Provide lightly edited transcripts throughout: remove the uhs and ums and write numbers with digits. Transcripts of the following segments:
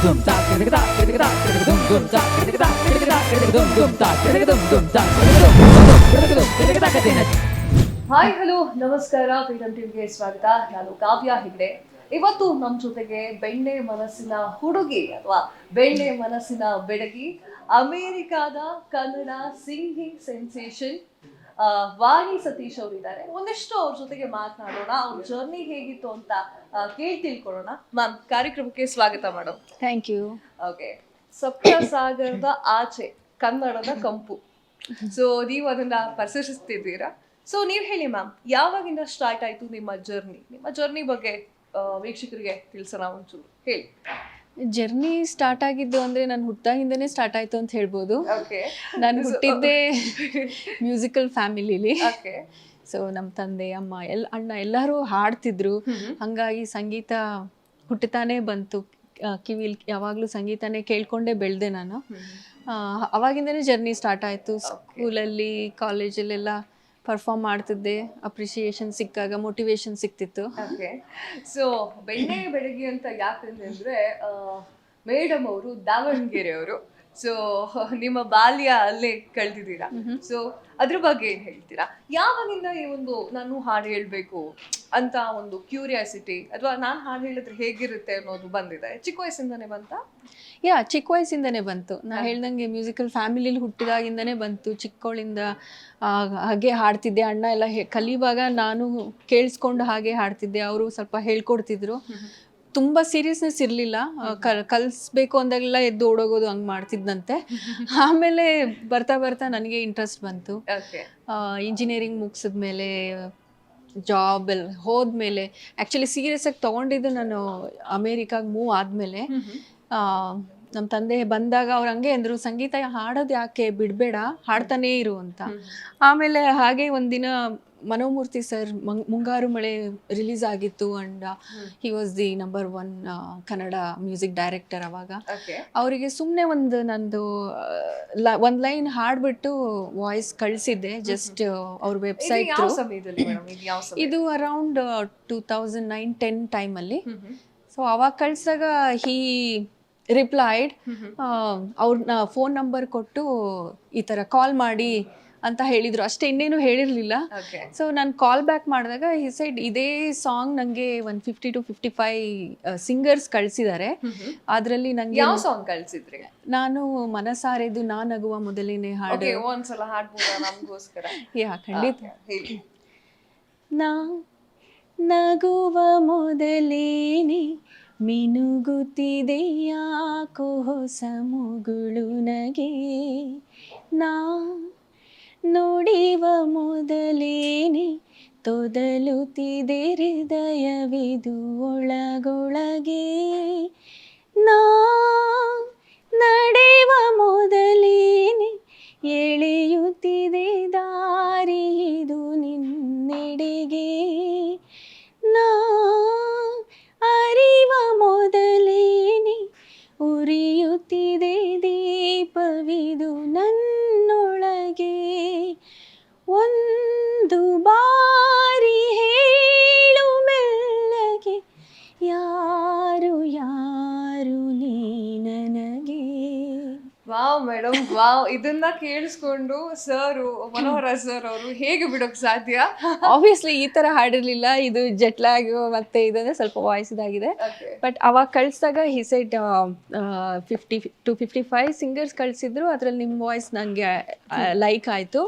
Hi hello ನಮಸ್ಕಾರ freedom ಟಿವಿಗೆ ಸ್ವಾಗತ. ನಾನು ಕಾವ್ಯ ಹೆಗ್ಡೆ. ಇವತ್ತು ನಮ್ಮ ಜೊತೆಗೆ ಬೆಣ್ಣೆ ಮನಸ್ಸಿನ ಹುಡುಗಿ ಅಥವಾ ಬೆಣ್ಣೆ ಮನಸ್ಸಿನ ಬೆಡಗಿ, ಅಮೇರಿಕಾದ ಕನ್ನಡ ಸಿಂಗಿಂಗ್ ಸೆನ್ಸೇಷನ್ ವಾಣಿ ಸತೀಶ್ ಅವರಿದ್ದಾರೆ. ಒಂದಿಷ್ಟು ಅವ್ರ ಜೊತೆಗೆ ಮಾತನಾಡೋಣ, ಅವ್ರ ಜರ್ನಿ ಹೇಗಿತ್ತು ಅಂತ ತಿಳ್ಕೊಳ್ಳೋಣ. ಮ್ಯಾಮ್, ಕಾರ್ಯಕ್ರಮಕ್ಕೆ ಸ್ವಾಗತ ಮೇಡಮ್. Thank you. ಓಕೆ, ಸಪ್ತಸಾಗರದ ಆಚೆ ಕನ್ನಡದ ಕಂಪು. ಸೊ ನೀವು ಅದನ್ನ ಪರಿಶೀಲಿಸ್ತಿದ್ದೀರಾ. ಸೊ ನೀವು ಹೇಳಿ ಮ್ಯಾಮ್, ಯಾವಾಗಿಂದ ಸ್ಟಾರ್ಟ್ ಆಯ್ತು ನಿಮ್ಮ ಜರ್ನಿ ಬಗ್ಗೆ ವೀಕ್ಷಕರಿಗೆ ತಿಳಿಸೋಣ, ಒಂಚೂರು ಹೇಳಿ. ಜರ್ನಿ ಸ್ಟಾರ್ಟ್ ಆಗಿದ್ದು ಅಂದರೆ ನಾನು ಹುಟ್ಟಾಗಿಂದನೇ ಸ್ಟಾರ್ಟ್ ಆಯಿತು ಅಂತ ಹೇಳ್ಬೋದು. ನಾನು ಹುಟ್ಟಿದ್ದೇ ಮ್ಯೂಸಿಕಲ್ ಫ್ಯಾಮಿಲಿಲಿ. ಸೊ ನಮ್ಮ ತಂದೆ, ಅಮ್ಮ, ಅಣ್ಣ ಎಲ್ಲರೂ ಹಾಡ್ತಿದ್ರು. ಹಾಗಾಗಿ ಸಂಗೀತ ಹುಟ್ಟುತ್ತಾನೆ ಬಂತು. ಕಿವಿಲಿ ಯಾವಾಗಲೂ ಸಂಗೀತನೇ ಕೇಳ್ಕೊಂಡೇ ಬೆಳೆದೆ ನಾನು. ಅವಾಗಿಂದನೇ ಜರ್ನಿ ಸ್ಟಾರ್ಟ್ ಆಯಿತು. ಸ್ಕೂಲಲ್ಲಿ, ಕಾಲೇಜಲ್ಲೆಲ್ಲ ಪರ್ಫಾರ್ಮ್ ಮಾಡ್ತಿದ್ದೆ. ಅಪ್ರಿಷಿಯೇಷನ್ ಸಿಕ್ಕಾಗ ಮೋಟಿವೇಶನ್ ಸಿಕ್ತಿತ್ತು. ಸೊ ಬೆಣ್ಣೆ ಬೆಡಗಿ ಅಂತ ಯಾಕಂದ್ರೆ ಮೇಡಮ್ ಅವರು ದಾವಣಗೆರೆಯವರು. ಸೊ ನಿಮ್ಮ ಬಾಲ್ಯ ಅಲ್ಲೇ ಕಳೆದಿದ್ದೀರಾ. ಸೊ ಅದ್ರ ಬಗ್ಗೆ ಏನ್ ಹೇಳ್ತೀರಾ? ಯಾವಾಗಿಂದ ಈ ಒಂದು ನಾನು ಹಾಡು ಹೇಳ್ಬೇಕು ಅಂತ ಒಂದು ಕ್ಯೂರಿಯಾಸಿಟಿ, ಅಥವಾ ನಾನು ಹಾಡು ಹೇಳಿದ್ರೆ ಹೇಗಿರುತ್ತೆ ಅನ್ನೋದು ಬಂದಿದೆ? ಚಿಕ್ಕ ವಯಸ್ಸಿಂದನೇ ಬಂತ? ಚಿಕ್ಕ ವಯಸ್ಸಿಂದನೇ ಬಂತು. ನಾ ಹೇಳ್ದಂಗೆ ಮ್ಯೂಸಿಕಲ್ ಫ್ಯಾಮಿಲಿಲಿ ಹುಟ್ಟಿದಾಗಿಂದನೇ ಬಂತು. ಚಿಕ್ಕವಳಿಂದ ಹಾಗೆ ಹಾಡ್ತಿದ್ದೆ. ಅಣ್ಣ ಎಲ್ಲ ಕಲಿಯುವಾಗ ನಾನು ಕೇಳಿಸ್ಕೊಂಡು ಹಾಗೆ ಹಾಡ್ತಿದ್ದೆ. ಅವರು ಸ್ವಲ್ಪ ಹೇಳ್ಕೊಡ್ತಿದ್ರು. ತುಂಬ ಸೀರಿಯಸ್ನೆಸ್ ಇರಲಿಲ್ಲ. ಕಲಿಸ್ಬೇಕು ಅಂದಾಗೆಲ್ಲ ಎದ್ದು ಓಡೋಗೋದು ಹಂಗೆ ಮಾಡ್ತಿದ್ದಂತೆ. ಆಮೇಲೆ ಬರ್ತಾ ಬರ್ತಾ ನನಗೆ ಇಂಟ್ರೆಸ್ಟ್ ಬಂತು. ಇಂಜಿನಿಯರಿಂಗ್ ಮುಗಿಸಿದ್ಮೇಲೆ, ಜಾಬ್ ಎಲ್ಲ ಹೋದ್ಮೇಲೆ, ಆ್ಯಕ್ಚುಲಿ ಸೀರಿಯಸ್ ಆಗಿ ತೊಗೊಂಡಿದ್ದು ನಾನು ಅಮೇರಿಕಾಗೆ ಮೂವ್ ಆದಮೇಲೆ. ನಮ್ಮ ತಂದೆ ಬಂದಾಗ ಅವ್ರು ಹಂಗೆ ಅಂದರು, ಸಂಗೀತ ಹಾಡೋದು ಯಾಕೆ ಬಿಡಬೇಡ, ಹಾಡ್ತಾನೇ ಇರು ಅಂತ. ಆಮೇಲೆ ಹಾಗೆ ಒಂದಿನ ಮನೋಮೂರ್ತಿ ಸರ್ ಮುಂಗಾರು ಮಳೆ ರಿಲೀಸ್ ಆಗಿತ್ತು. And he was the number 1 Kannada music director ಅವಾಗ. ಅವರಿಗೆ ಸುಮ್ಮನೆ ನಂದು ಒಂದು ಲೈನ್ ಹಾಡ್ಬಿಟ್ಟು ವಾಯ್ಸ್ ಕಳಿಸಿದ್ದೆ. ಜಸ್ಟ್ ಅವ್ರ ವೆಬ್ಸೈಟ್ ಇದು ಅರೌಂಡ್ 2009-10 ಟೈಮಲ್ಲಿ. ಸೊ ಅವಾಗ ಕಳಿಸಿದಾಗ ಹೀ ರಿಪ್ಲೈಡ್. ಅವ್ರನ್ನ ಫೋನ್ ನಂಬರ್ ಕೊಟ್ಟು ಈ ಥರ ಕಾಲ್ ಮಾಡಿ ಅಂತ ಹೇಳಿದ್ರು. ಅಷ್ಟೇ, ಇನ್ನೇನು ಹೇಳಿರಲಿಲ್ಲ. ಸೊ ನಾನು ಕಾಲ್ ಬ್ಯಾಕ್ ಮಾಡಿದಾಗ ಈ ಸೈಡ್ ಇದೇ ಸಾಂಗ್ ನನಗೆ 150 to 55 ಸಿಂಗರ್ಸ್ ಕಳಿಸಿದ್ದಾರೆ. ಅದರಲ್ಲಿ ನನಗೆ ಯಾವ ಸಾಂಗ್ ಕಳಿಸಿದ್ರಿ? ನಾನು ಮನಸಾರೆದು ನಾ ನಗುವ ಮೊದಲೇನೆ ಹಾಡು. ಒಂದ್ಸಲ ಹಾಡ್ಬೋದಾ ನಮಗೋಸ್ಕರ? ಖಂಡಿತ. ನಾ ನಗುವ ಮೊದಲೇನೆ ಮಿನುಗುತ್ತಿದೆ ಯಾಕೋ ಹೊಸ ಮುಗುಳು ನಗೆ. ನಾ ನುಡಿವ ಮೊದಲೇನೆ ತೊದಲುತ್ತಿದೆ ಹೃದಯವಿದು ಒಳಗೊಳಗೆ. ನಾ ನಡೆವ ಮೊದಲೇನೆ ಎಳೆಯುತ್ತಿದೆ ದಾರಿ ಇದು ನಿನ್ನೆಡೆಗೆ. ನಾ ಅರಿವ ಮೊದಲೇನೆ ಉರಿಯುತ್ತಿದೆ ದೀಪವಿದು ನನ್ನೊಳಗೆ. ಒಂದು ಬಾರಿ ಹೇಳು ಮೆಲ್ಲಗೆ, ಯಾರು ಯಾರು ನೀ ನನಗೆ. Wow madam, wow! ಇದನ್ನ ಕೇಳಿಸ್ಕೊಂಡು ಸರ್, ಮನೋಹರ ಸರ್ ಅವರು ಹೇಗೆ ಬಿಡೋಕ್ ಸಾಧ್ಯ? ಆಬ್ವಿಯಸ್ಲಿ ಈ ತರ ಹಾಡಿರ್ಲಿಲ್ಲ. ಇದು ಜೆಟ್ಲಾಗ್ ಮತ್ತೆ ಇದಂದ್ರೆ ಸ್ವಲ್ಪ ವಾಯ್ಸ್ ಇದಾಗಿದೆ. ಬಟ್ ಅವಾಗ ಕಳ್ಸಿದಾಗ ಹಿ ಸೆಡ್ 50 to 55 ಸಿಂಗರ್ಸ್ ಕಳ್ಸಿದ್ರು. ಅದ್ರಲ್ಲಿ ನಿಮ್ಮ ವಾಯ್ಸ್ ನಂಗೆ ಲೈಕ್ ಆಯ್ತು.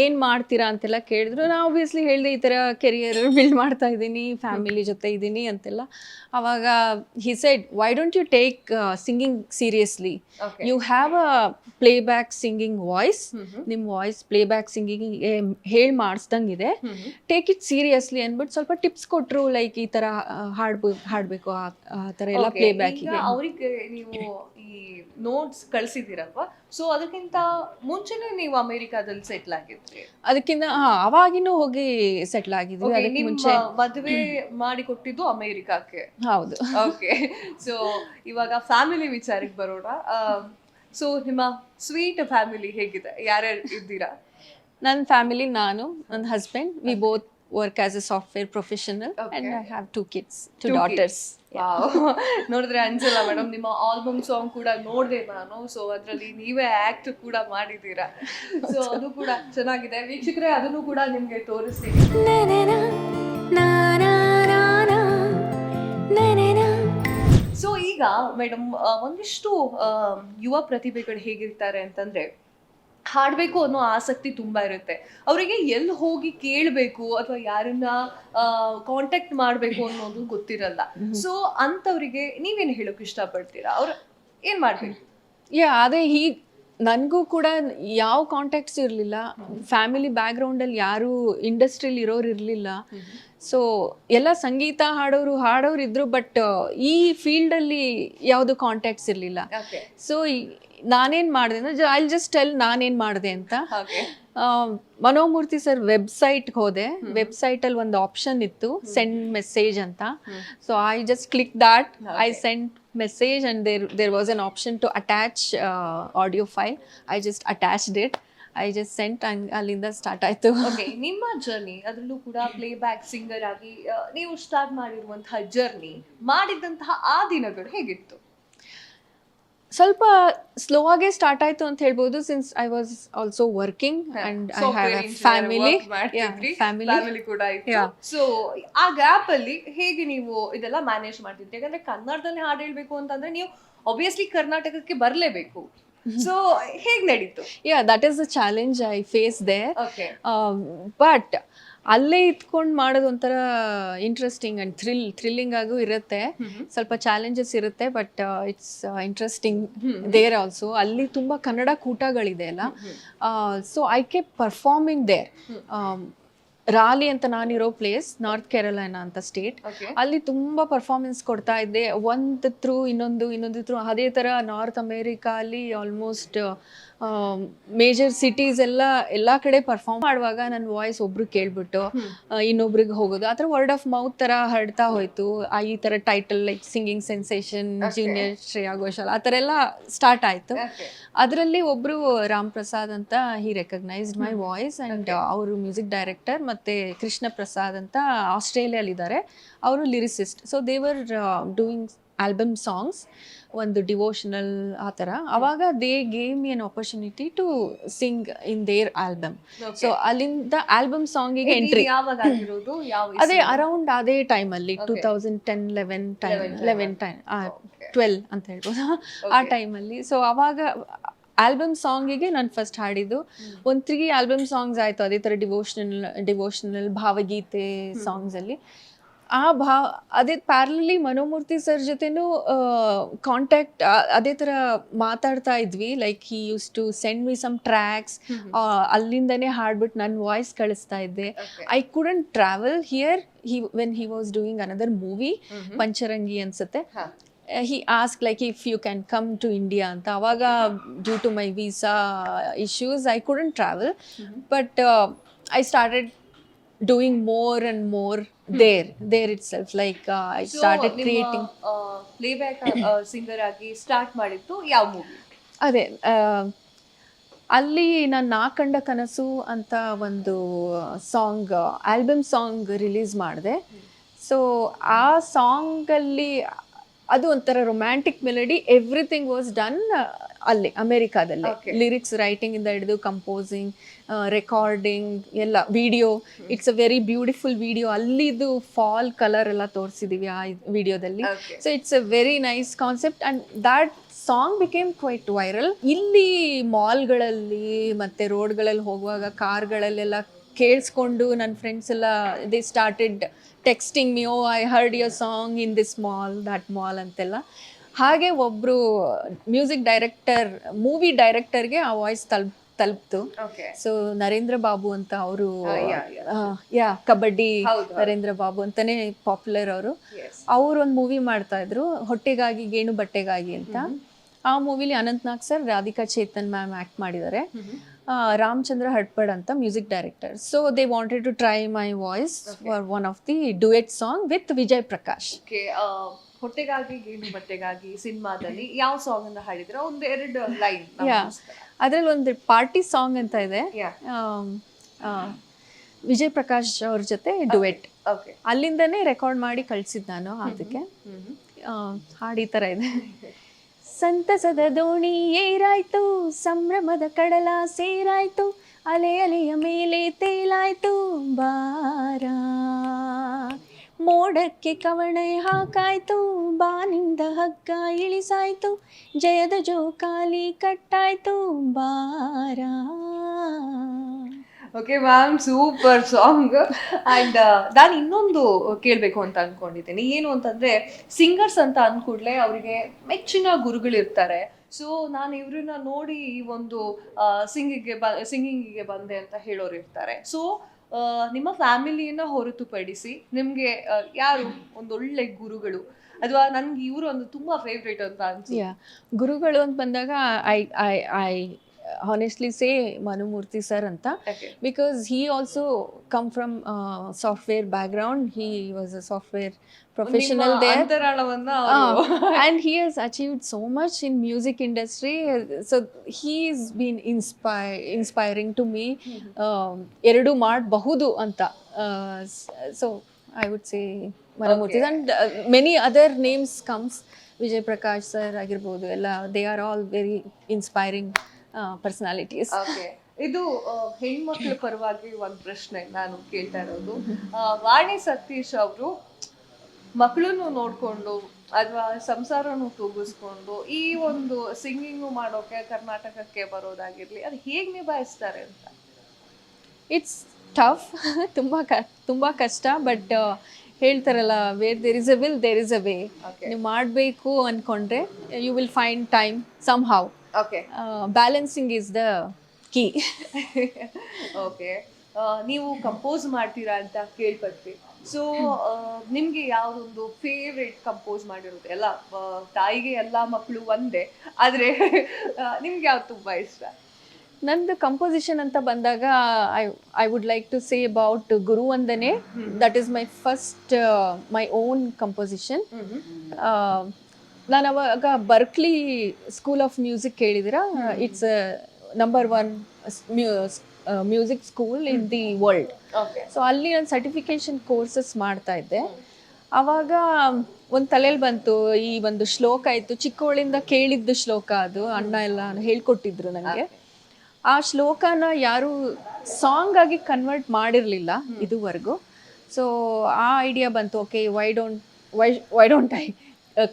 ಏನ್ ಮಾಡ್ತೀರಾ ಅಂತೆಲ್ಲ ಕೇಳಿದ್ರು. ನಾ ಆಬ್ವಿಯಸ್ಲಿ ಹೇಳಿದೆ, ಈ ತರ ಕೆರಿಯರ್ ಬಿಲ್ಡ್ ಮಾಡ್ತಾ ಇದ್ದೀನಿ, ಫ್ಯಾಮಿಲಿ ಜೊತೆ ಇದ್ದೀನಿ ಅಂತೆಲ್ಲ. ಅವಾಗ he said, why don't you take singing seriously? You have a playback singing voice. ನಿಮ್ಮ ವಾಯ್ಸ್ ಪ್ಲೇಬ್ಯಾಕ್ ಸಿಂಗಿಂಗ್ ಹೇಳಿ ಮಾಡಿಸ್ದಂಗಿದೆ. ಟೇಕ್ ಇಟ್ ಸೀರಿಯಸ್ಲಿ ಅಂದ್ಬಿಟ್ಟು ಸ್ವಲ್ಪ ಟಿಪ್ಸ್ ಕೊಟ್ಟರು. ಲೈಕ್ ಈ ಥರ ಹಾಡಬೇಕು, ಆ ಥರ ಎಲ್ಲ ಪ್ಲೇಬ್ಯಾಕಿಗೆ. ಅವರಿಗೆ ನೀವು ಈ ನೋಟ್ಸ್ ಕಳಿಸಿದ್ದೀರಲ್ವಾ? ಸೊ ಅದಕ್ಕಿಂತ ಮುಂಚೆನೇ ನೀವು ಅಮೆರಿಕಾದಲ್ಲಿ ಸೆಟ್ಲ್ ಆಗಿದ್ರಿ? ಅದಕ್ಕಿಂತ ಅವಾಗಿನೂ ಹೋಗಿ ಸೆಟ್ಲ್ ಆಗಿದ್ವಿ. ಅದಕ್ಕೆ ಮುಂಚೆ ಮದುವೆ ಮಾಡಿ ಕೊಟ್ಟಿದ್ದು ಅಮೆರಿಕಕ್ಕೆ? ಹೌದು. ಓಕೆ. ಸೊ ಇವಾಗ ಫ್ಯಾಮಿಲಿ ವಿಚಾರಕ್ಕೆ ಬರೋಣ. ಸೊ ನಿಮ್ಮ ಸ್ವೀಟ್ ಫ್ಯಾಮಿಲಿ ಹೇಗಿದೆ? ಯಾರ್ಯಾರು ಇದ್ದೀರಾ? ನನ್ನ ಫ್ಯಾಮಿಲಿ, ನಾನು, ನನ್ನ husband, we both work as a software professional, and I have 2 kids, 2 Two daughters. ನೋಡಿದ್ರೆ ಅನ್ಸಲ್ಲ ಮೇಡಮ್, ನಿಮ್ಮ ಆಲ್ಬಮ್ ಸಾಂಗ್ ಕೂಡ ನೋಡಿದೆ ನಾನು. ಸೊ ಅದರಲ್ಲಿ ನೀವೇ ಆಕ್ಟ್ ಕೂಡ ಮಾಡಿದ್ದೀರಾ. ಸೊ ಅದು ಕೂಡ ಚೆನ್ನಾಗಿದೆ. ವೀಕ್ಷಕರೇ, ಅದನ್ನು ಕೂಡ ನಿಮ್ಗೆ ತೋರಿಸ್ತೀನಿ. ಸೊ ಈಗ ಮೇಡಮ್, ಒಂದಿಷ್ಟು ಯುವ ಪ್ರತಿಭೆಗಳು ಹೇಗಿರ್ತಾರೆ ಅಂತಂದ್ರೆ, ಹಾಡಬೇಕು ಅನ್ನೋ ಆಸಕ್ತಿ ತುಂಬಾ ಇರುತ್ತೆ ಅವರಿಗೆ. ಎಲ್ಲಿ ಹೋಗಿ ಕೇಳಬೇಕು ಅಥವಾ ಯಾರನ್ನ ಕಾಂಟ್ಯಾಕ್ಟ್ ಮಾಡಬೇಕು ಅನ್ನೋದು ಗೊತ್ತಿರಲ್ಲ. ಸೊ ಅಂಥವ್ರಿಗೆ ನೀವೇನು ಹೇಳೋಕೆ ಇಷ್ಟಪಡ್ತೀರಾ? ಅವ್ರು ಏನ್ ಮಾಡ್ಬೇಕು? ಅದೇ ನನಗೂ ಕೂಡ ಯಾವ ಕಾಂಟ್ಯಾಕ್ಟ್ಸ್ ಇರಲಿಲ್ಲ, ಫ್ಯಾಮಿಲಿ ಬ್ಯಾಕ್ಗ್ರೌಂಡಲ್ಲಿ ಯಾರು ಇಂಡಸ್ಟ್ರಿಯಲ್ಲಿ ಇರೋರು ಇರಲಿಲ್ಲ. ಸೊ ಎಲ್ಲ ಸಂಗೀತ ಹಾಡೋರು ಇದ್ರು, ಬಟ್ ಈ ಫೀಲ್ಡಲ್ಲಿ ಯಾವುದು ಕಾಂಟ್ಯಾಕ್ಟ್ಸ್ ಇರಲಿಲ್ಲ. ಸೊ ನಾನೇನು ಮಾಡಿದೆ ಅಂದರೆ, ಐ ಜಸ್ಟ್ ಟೆಲ್ ನಾನೇನು ಮಾಡಿದೆ ಅಂತ. ಮನೋಮೂರ್ತಿ ಸರ್ ವೆಬ್ಸೈಟ್ಗೆ ಹೋದೆ. ವೆಬ್ಸೈಟಲ್ಲಿ ಒಂದು ಆಪ್ಷನ್ ಇತ್ತು, ಸೆಂಡ್ ಮೆಸೇಜ್ ಅಂತ. So I just click that, I send message, and there was an option to attach audio file. I just attached it, I just sent, and ಅಲ್ಲಿಂದ ಸ್ಟಾರ್ಟ್ ಆಯ್ತು. ಓಕೆ, ನಿಮ್ಮ journey ಅದರಲ್ಲೂ ಕೂಡ play back singer ಆಗಿ ನೀವು start ಮಾಡಿರುವಂತಹ journey, ಮಾಡಿದಂತಹ ಆ ದಿನಗಳು ಹೇಗಿತ್ತು? ಸ್ವಲ್ಪ ಸ್ಲೋ ಆಗೇ ಸ್ಟಾರ್ಟ್ ಆಯ್ತು ಅಂತ ಹೇಳ್ಬೋದು, since I was also working and I have a family ಕೂಡ ಇತ್ತು. ಸೊ ಆ ಗ್ಯಾಪ್ ಅಲ್ಲಿ ಹೇಗೆ ನೀವು ಇದೆಲ್ಲ ಮ್ಯಾನೇಜ್ ಮಾಡ್ತಿದ್ರಿ? ಯಾಕಂದ್ರೆ ಕನ್ನಡದಲ್ಲಿ ಹಾಡು ಹೇಳ್ಬೇಕು ಅಂತಂದ್ರೆ ನೀವು ಆಬ್ವಿಯಸ್ಲಿ ಕರ್ನಾಟಕಕ್ಕೆ ಬರಲೇಬೇಕು. ಸೊ ಹೇಗೆ ನಡೀತು? That is the challenge I face there. Okay, but ಅಲ್ಲೇ ಇತ್ಕೊಂಡು ಮಾಡೋದು ಒಂಥರ ಇಂಟ್ರೆಸ್ಟಿಂಗ್ ಅಂಡ್ ಥ್ರಿಲ್ಲಿಂಗ್ ಆಗೂ ಇರುತ್ತೆ. ಸ್ವಲ್ಪ ಚಾಲೆಂಜಸ್ ಇರುತ್ತೆ, but it's interesting there also. ಅಲ್ಲಿ ತುಂಬ ಕನ್ನಡ ಕೂಟಗಳಿದೆ ಅಲ್ಲ. So I kept performing there. Raleigh ಅಂತ ನಾನಿರೋ ಪ್ಲೇಸ್, ನಾರ್ತ್ ಕೆರಳನ ಅಂತ ಸ್ಟೇಟ್. ಅಲ್ಲಿ ತುಂಬ ಪರ್ಫಾರ್ಮೆನ್ಸ್ ಕೊಡ್ತಾ ಇದ್ದೆ, ಒಂದು ಥ್ರೂ ಇನ್ನೊಂದು ಥ್ರೂ. ಅದೇ ಥರ ನಾರ್ತ್ ಅಮೇರಿಕಾ ಅಲ್ಲಿ ಆಲ್ಮೋಸ್ಟ್ ಮೇಜರ್ ಸಿಟೀಸ್ ಎಲ್ಲ ಕಡೆ ಪರ್ಫಾರ್ಮ್ ಮಾಡುವಾಗ ನನ್ನ ವಾಯ್ಸ್ ಒಬ್ರು ಕೇಳ್ಬಿಟ್ಟು ಇನ್ನೊಬ್ರಿಗೆ ಹೋಗೋದು, ಆ ಥರ ವರ್ಡ್ ಆಫ್ ಮೌತ್ ಥರ ಹರಡ್ತಾ ಹೋಯ್ತು. ಈ ಥರ title like singing sensation, junior Shreya Ghoshal, ಆ ಥರ ಎಲ್ಲ ಸ್ಟಾರ್ಟ್ ಆಯಿತು. ಅದರಲ್ಲಿ ಒಬ್ಬರು ರಾಮ್ ಪ್ರಸಾದ್ ಅಂತ, he recognised my voice, and ಅವರು ಮ್ಯೂಸಿಕ್ ಡೈರೆಕ್ಟರ್. ಮತ್ತು ಕೃಷ್ಣ ಪ್ರಸಾದ್ ಅಂತ ಆಸ್ಟ್ರೇಲಿಯಲ್ಲಿದ್ದಾರೆ, ಅವರು lyricist. So they were doing album songs, ಒಂದು ಡಿವೋಷನಲ್ ಆ ಥರ. ಅವಾಗ they gave me an opportunity to sing in their album. So ಅಲ್ಲಿಂದ ಆಲ್ಬಮ್ ಸಾಂಗಿಗೆ ಎಂಟ್ರಿ. ಅದೇ ಅರೌಂಡ್ ಅದೇ ಟೈಮಲ್ಲಿ 2010-11 12 ಅಂತ ಹೇಳ್ಬೋದು, ಆ ಟೈಮಲ್ಲಿ. ಸೊ ಅವಾಗ ಆಲ್ಬಮ್ ಸಾಂಗಿಗೆ ನಾನು ಫಸ್ಟ್ ಹಾಡಿದ್ದು ಒಂದು 3 ಆಲ್ಬಮ್ ಸಾಂಗ್ಸ್ ಆಯಿತು. ಅದೇ ಥರ ಡಿವೋಷನಲ್ ಭಾವಗೀತೆ ಸಾಂಗ್ಸಲ್ಲಿ. ಅದೇ ಪ್ಯಾರಲಲ್ಲಿ ಮನೋಮೂರ್ತಿ ಸರ್ ಜೊತೆನೂ ಕಾಂಟ್ಯಾಕ್ಟ್ ಅದೇ ಥರ ಮಾತಾಡ್ತಾ ಇದ್ವಿ. Like he use to send me some tracks, ಅಲ್ಲಿಂದನೇ ಹಾಡ್ಬಿಟ್ಟು ನನ್ನ ವಾಯ್ಸ್ ಕಳಿಸ್ತಾ ಇದ್ದೆ. I couldn't travel here. When he was doing another movie, Pancharangi ಅನ್ಸುತ್ತೆ, he asked like if you can come to India anta. Avaga due to my visa issues I couldn't travel, but I started doing more and more there itself. Like I started creating playback singer agi start ಮಾಡಿದ್ದು ಯಾವ movie? ಅದೇ ಅಲ್ಲಿ ನಾನು ನಾ ಕಂಡ ಕನಸು ಅಂತ ಒಂದು song, album song release ಮಾಡಿದೆ. ಸೊ ಆ ಸಾಂಗಲ್ಲಿ ಅದು ಒಂಥರ romantic melody, everything was done ಅಲ್ಲಿ ಅಮೇರಿಕಾದಲ್ಲಿ. ಲಿರಿಕ್ಸ್ ರೈಟಿಂಗ್ ಇಂದ ಹಿಡಿದು ಕಂಪೋಸಿಂಗ್, ರೆಕಾರ್ಡಿಂಗ್ ಎಲ್ಲ, video. It's a very beautiful video. ಅಲ್ಲಿದು ಫಾಲ್ ಕಲರ್ ಎಲ್ಲ ತೋರಿಸಿದೀವಿ ಆ ವಿಡಿಯೋದಲ್ಲಿ. So it's a very nice concept, and that song became quite viral. ಇಲ್ಲಿ ಮಾಲ್ಗಳಲ್ಲಿ ಮತ್ತು ರೋಡ್ಗಳಲ್ಲಿ ಹೋಗುವಾಗ ಕಾರ್ಗಳಲ್ಲೆಲ್ಲ ಕೇಳಿಸ್ಕೊಂಡು ನನ್ನ ಫ್ರೆಂಡ್ಸ್ ಎಲ್ಲ they started texting me, oh I heard your song in this mall, that mall ಅಂತೆಲ್ಲ. ಹಾಗೆ ಒಬ್ಬರು ಮ್ಯೂಸಿಕ್ ಡೈರೆಕ್ಟರ್, ಮೂವಿ ಡೈರೆಕ್ಟರ್ಗೆ ಆ ವಾಯ್ಸ್ ತಲುಪ್ತು. ಸೊ ನರೇಂದ್ರ ಬಾಬು ಅಂತ ಅವರು, ಕಬಡ್ಡಿ ನರೇಂದ್ರ ಬಾಬು ಅಂತಾನೆ ಪಾಪ್ಯುಲರ್ ಅವರು. ಅವರು ಒಂದು ಮೂವಿ ಮಾಡ್ತಾ ಇದ್ರು, ಹೊಟ್ಟೆಗಾಗಿ ಗೇಣು ಬಟ್ಟೆಗಾಗಿ ಅಂತ. ಆ ಮೂವಿಲಿ Anant Nag sir, Radhika Chetan ma'am act ಮಾಡಿದ್ದಾರೆ. ರಾಮಚಂದ್ರ ಹಡ್ಪಡ್ ಅಂತ music director. So they wanted to try my voice for one of the duet song with Vijay Prakash. ಹೊಟ್ಟೆಗಾಗಿ ಗೇಣು ಬಟ್ಟೆಗಾಗಿ ಸಿನಿಮಾದಲ್ಲಿ ಯಾವ ಸಾಂಗ್ ಅನ್ನ ಹಾಡಿದ್ರೆ? ಒಂದು 2 ಲೈನ್. ಅದ್ರಲ್ಲಿ ಒಂದು ಪಾರ್ಟಿ ಸಾಂಗ್ ಅಂತ ಇದೆ, ವಿಜಯ್ ಪ್ರಕಾಶ್ ಅವ್ರ ಜೊತೆ ಡುವೆಟ್. ಓಕೆ. ಅಲ್ಲಿಂದನೇ ರೆಕಾರ್ಡ್ ಮಾಡಿ ಕಳ್ಸಿದ್ದು ನಾನು ಅದಕ್ಕೆ. ಹಾಡು ಈ ಥರ ಇದೆ. ಸಂತಸದ ದೋಣಿ ಏರಾಯ್ತು, ಸಂಭ್ರಮದ ಕಡಲ ಸೇರಾಯ್ತು, ಅಲೆ ಅಲೆಯ ಮೇಲೆ ತೇಲಾಯ್ತು ಬಾರ, ಮೋಡಕ್ಕೆ ಕವಣೆ ಹಾಕಾಯ್ತು, ಬಾನಿಂದ ಹಗ್ಗ ಇಳಿಸಾಯ್ತು, ಜಯದ ಜೋಕಾಲಿ ಕಟ್ಟಾಯ್ತು ಬಾರ. Okay ma'am, super song. And ನಾನು ಇನ್ನೊಂದು ಕೇಳಬೇಕು ಅಂತ ಅಂದ್ಕೊಂಡಿದ್ದೀನಿ. ಏನು ಅಂತಂದರೆ, ಸಿಂಗರ್ಸ್ ಅಂತ ಅಂದ್ಕೂಡ್ಲೆ ಅವರಿಗೆ ಮೆಚ್ಚಿನ ಗುರುಗಳಿರ್ತಾರೆ. ಸೊ ನಾನು ಇವ್ರನ್ನ ನೋಡಿ ಈ ಒಂದು ಸಿಂಗಿಂಗಿಗೆ ಬಂದೆ ಅಂತ ಹೇಳೋರು ಇರ್ತಾರೆ. ಸೊ ನಿಮ್ಮ ಫ್ಯಾಮಿಲಿಯನ್ನು ಹೊರತುಪಡಿಸಿ ನಿಮಗೆ ಯಾರು ಒಂದೊಳ್ಳೆ ಗುರುಗಳು, ಅಥವಾ ನನಗೆ ಇವರು ಒಂದು ತುಂಬ ಫೇವ್ರೇಟ್ ಅಂತ ಅನ್ಸುತ್ತೆ? ಗುರುಗಳು ಅಂತ ಬಂದಾಗ I honestly say Manumurthy sir anta, because he also come from software background. He was a software professional there, and he has achieved so much in music industry. So he's been inspiring to me. Eradu ಮಾಡಬಹುದು ಅಂತ. So I would say Manumurthy. And many other names comes. Vijay Prakash sir ಆಗಿರಬಹುದು ಎಲ್ಲ, they are all very inspiring personalities. Okay, ಇದು ಹೆಣ್ಮಕ್ಳ ಪರವಾಗಿ ಒಂದು ಪ್ರಶ್ನೆ ನಾನು ಕೇಳ್ತಾ ಇರೋದು. ವಾಣಿ ಸತೀಶ್ ಅವರು ಮಕ್ಕಳನ್ನು ನೋಡಿಕೊಂಡು ಅಥವಾ ಸಂಸಾರನೂ ತೂಗಿಸ್ಕೊಂಡು ಈ ಒಂದು ಸಿಂಗಿಂಗು ಮಾಡೋಕೆ ಕರ್ನಾಟಕಕ್ಕೆ ಬರೋದಾಗಿರಲಿ, ಅದು ಹೇಗೆ ನಿಭಾಯಿಸ್ತಾರೆ ಅಂತ? It's tough. ತುಂಬ ಕಷ್ಟ. ಬಟ್ ಹೇಳ್ತಾರಲ್ಲ, where there is a will there is a way. ನೀವು ಮಾಡಬೇಕು ಅಂದ್ಕೊಂಡ್ರೆ you will find time somehow. Okay, balancing is the key. Okay, ನೀವು ಕಂಪೋಸ್ ಮಾಡ್ತೀರಾ ಅಂತ ಕೇಳ್ಪಟ್ವಿ. ಸೊ ನಿಮಗೆ ಯಾವುದೊಂದು ಫೇವ್ರೇಟ್ ಕಂಪೋಸ್ ಮಾಡಿರೋದು? ಎಲ್ಲ ತಾಯಿಗೆ ಎಲ್ಲ ಮಕ್ಕಳು ಒಂದೇ, ಆದರೆ ನಿಮ್ಗೆ ಯಾವ್ದು ತುಂಬ ಇಷ್ಟ? ನಂದು ಕಂಪೋಸಿಷನ್ ಅಂತ ಬಂದಾಗ I would like to say about Guru Vandane. That is my first my own composition. ನಾನು ಅವಾಗ ಬರ್ಕ್ಲಿ ಸ್ಕೂಲ್ ಆಫ್ ಮ್ಯೂಸಿಕ್ ಕೇಳಿದಿರಾ? It's number 1 music school in the world. So ಅಲ್ಲಿ ನಾನು ಸರ್ಟಿಫಿಕೇಶನ್ ಕೋರ್ಸಸ್ ಮಾಡ್ತಾ ಇದ್ದೆ. ಆವಾಗ ಒಂದು ತಲೆಯಲ್ಲಿ ಬಂತು, ಈ ಒಂದು ಶ್ಲೋಕ ಇತ್ತು, ಚಿಕ್ಕವಳಿಂದ ಕೇಳಿದ್ದ ಶ್ಲೋಕ ಅದು. ಅಣ್ಣ ಎಲ್ಲ ಹೇಳ್ಕೊಟ್ಟಿದ್ರು ನನಗೆ. ಆ ಶ್ಲೋಕನ ಯಾರು ಸಾಂಗ್ ಆಗಿ ಕನ್ವರ್ಟ್ ಮಾಡಿರಲಿಲ್ಲ ಇದುವರೆಗೂ. ಸೊ ಆ ಐಡಿಯಾ ಬಂತು, okay, why don't I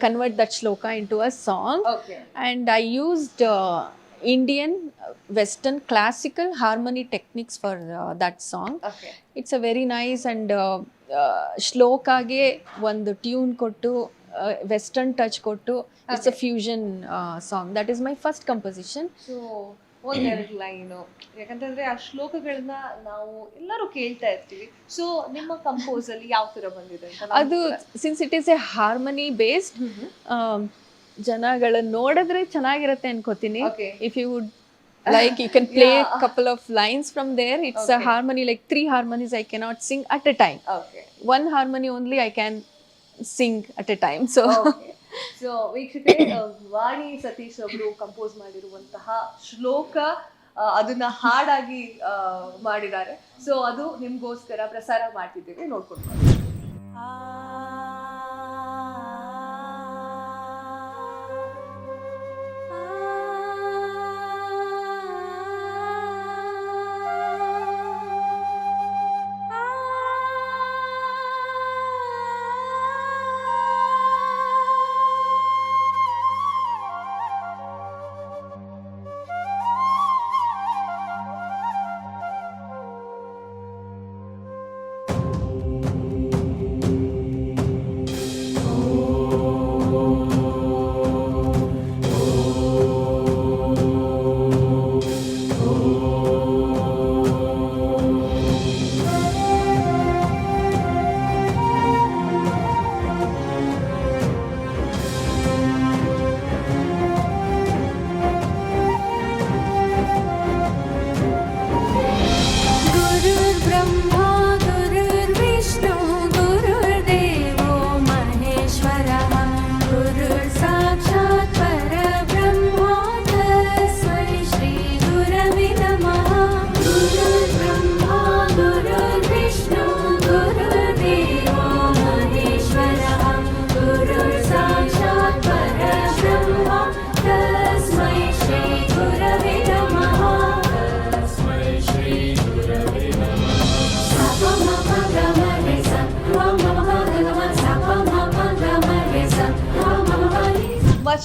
convert that shloka into a song. Okay. And I used Indian Western classical harmony techniques for that song. Okay. It's a very nice and shloka ge ಒಂದು tune ಕೊಟ್ಟು western touch ಕೊಟ್ಟು it's a fusion song. That is my first composition. So ಒಂದೆರಡು line, ಯಾಕಂತಂದ್ರೆ ಆ ಶ್ಲೋಕಗಳನ್ನ ನಾವು ಎಲ್ಲರೂ ಕೇಳ್ತಾ ಇರ್ತೀವಿ. ಸೊ ನಿಮ್ಮ ಕಂಪೋಸ್ ಅಲ್ಲಿ ಯಾವ ತರ ಬಂದಿದೆ ಅಂತ? ಅದು since it is a harmony based, ಜನಗಳನ್ನ ನೋಡಿದ್ರೆ ಚೆನ್ನಾಗಿರುತ್ತೆ ಅನ್ಕೋತೀನಿ. If you would like, you can play a couple of lines from there. It's a harmony, like 3 harmonies I cannot sing at a time. Okay. 1 harmony only I can sing at a time. So so ವೀಕ್ಷಕರೇ, ವಾಣಿ ಸತೀಶ್ ಅವರು compose ಮಾಡಿರುವಂತಹ ಶ್ಲೋಕ, ಅದನ್ನ ಹಾಡಾಗಿ ಮಾಡಿದ್ದಾರೆ. So ಅದು ನಿಮ್ಗೋಸ್ಕರ ಪ್ರಸಾರ ಮಾಡ್ತಿದ್ದೀವಿ, ನೋಡ್ಕೊಂಡು ಬನ್ನಿ.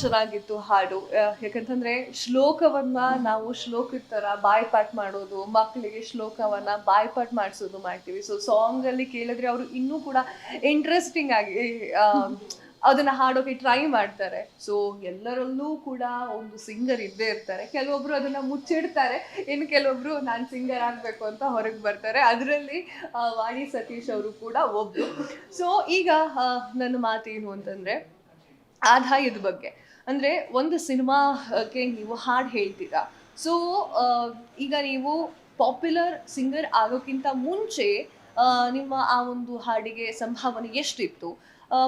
ಚೆನ್ನಾಗಿತ್ತು ಹಾಡು. ಯಾಕಂತಂದ್ರೆ ಶ್ಲೋಕವನ್ನ ನಾವು ಶ್ಲೋಕದ ತರ ಬಾಯ್ಪಾಟ್ ಮಾಡೋದು, ಮಕ್ಕಳಿಗೆ ಶ್ಲೋಕವನ್ನ ಬಾಯ್ಪಾಟ್ ಮಾಡಿಸೋದು ಮಾಡ್ತೀವಿ. ಸೊ ಸಾಂಗ್ ಅಲ್ಲಿ ಕೇಳಿದ್ರೆ ಅವರು ಇನ್ನೂ ಕೂಡ ಇಂಟ್ರೆಸ್ಟಿಂಗ್ ಆಗಿ ಆ, ಅದನ್ನ ಹಾಡೋಕೆ ಟ್ರೈ ಮಾಡ್ತಾರೆ. ಸೊ ಎಲ್ಲರಲ್ಲೂ ಕೂಡ ಒಂದು ಸಿಂಗರ್ ಇದ್ದೇ ಇರ್ತಾರೆ. ಕೆಲವೊಬ್ರು ಅದನ್ನ ಮುಚ್ಚಿಡ್ತಾರೆ, ಇನ್ನು ಕೆಲವೊಬ್ರು ನಾನು ಸಿಂಗರ್ ಆಗ್ಬೇಕು ಅಂತ ಹೊರಗೆ ಬರ್ತಾರೆ. ಅದರಲ್ಲಿ ವಾಣಿ ಸತೀಶ್ ಅವರು ಕೂಡ ಒಬ್ರು. ಸೊ ಈಗ ನನ್ನ ಮಾತೇನು ಅಂತಂದ್ರೆ ಆದಾಯದ ಬಗ್ಗೆ. ಅಂದ್ರೆ ಒಂದು ಸಿನಿಮಾಕ್ಕೆ ನೀವು ಹಾಡು ಹೇಳ್ತೀರಾ. ಸೊ ಈಗ ನೀವು ಪಾಪ್ಯುಲರ್ ಸಿಂಗರ್ ಆಗೋಕ್ಕಿಂತ ಮುಂಚೆ ಆ, ನಿಮ್ಮ ಆ ಒಂದು ಹಾಡಿಗೆ ಸಂಭಾವನೆ ಎಷ್ಟಿತ್ತು?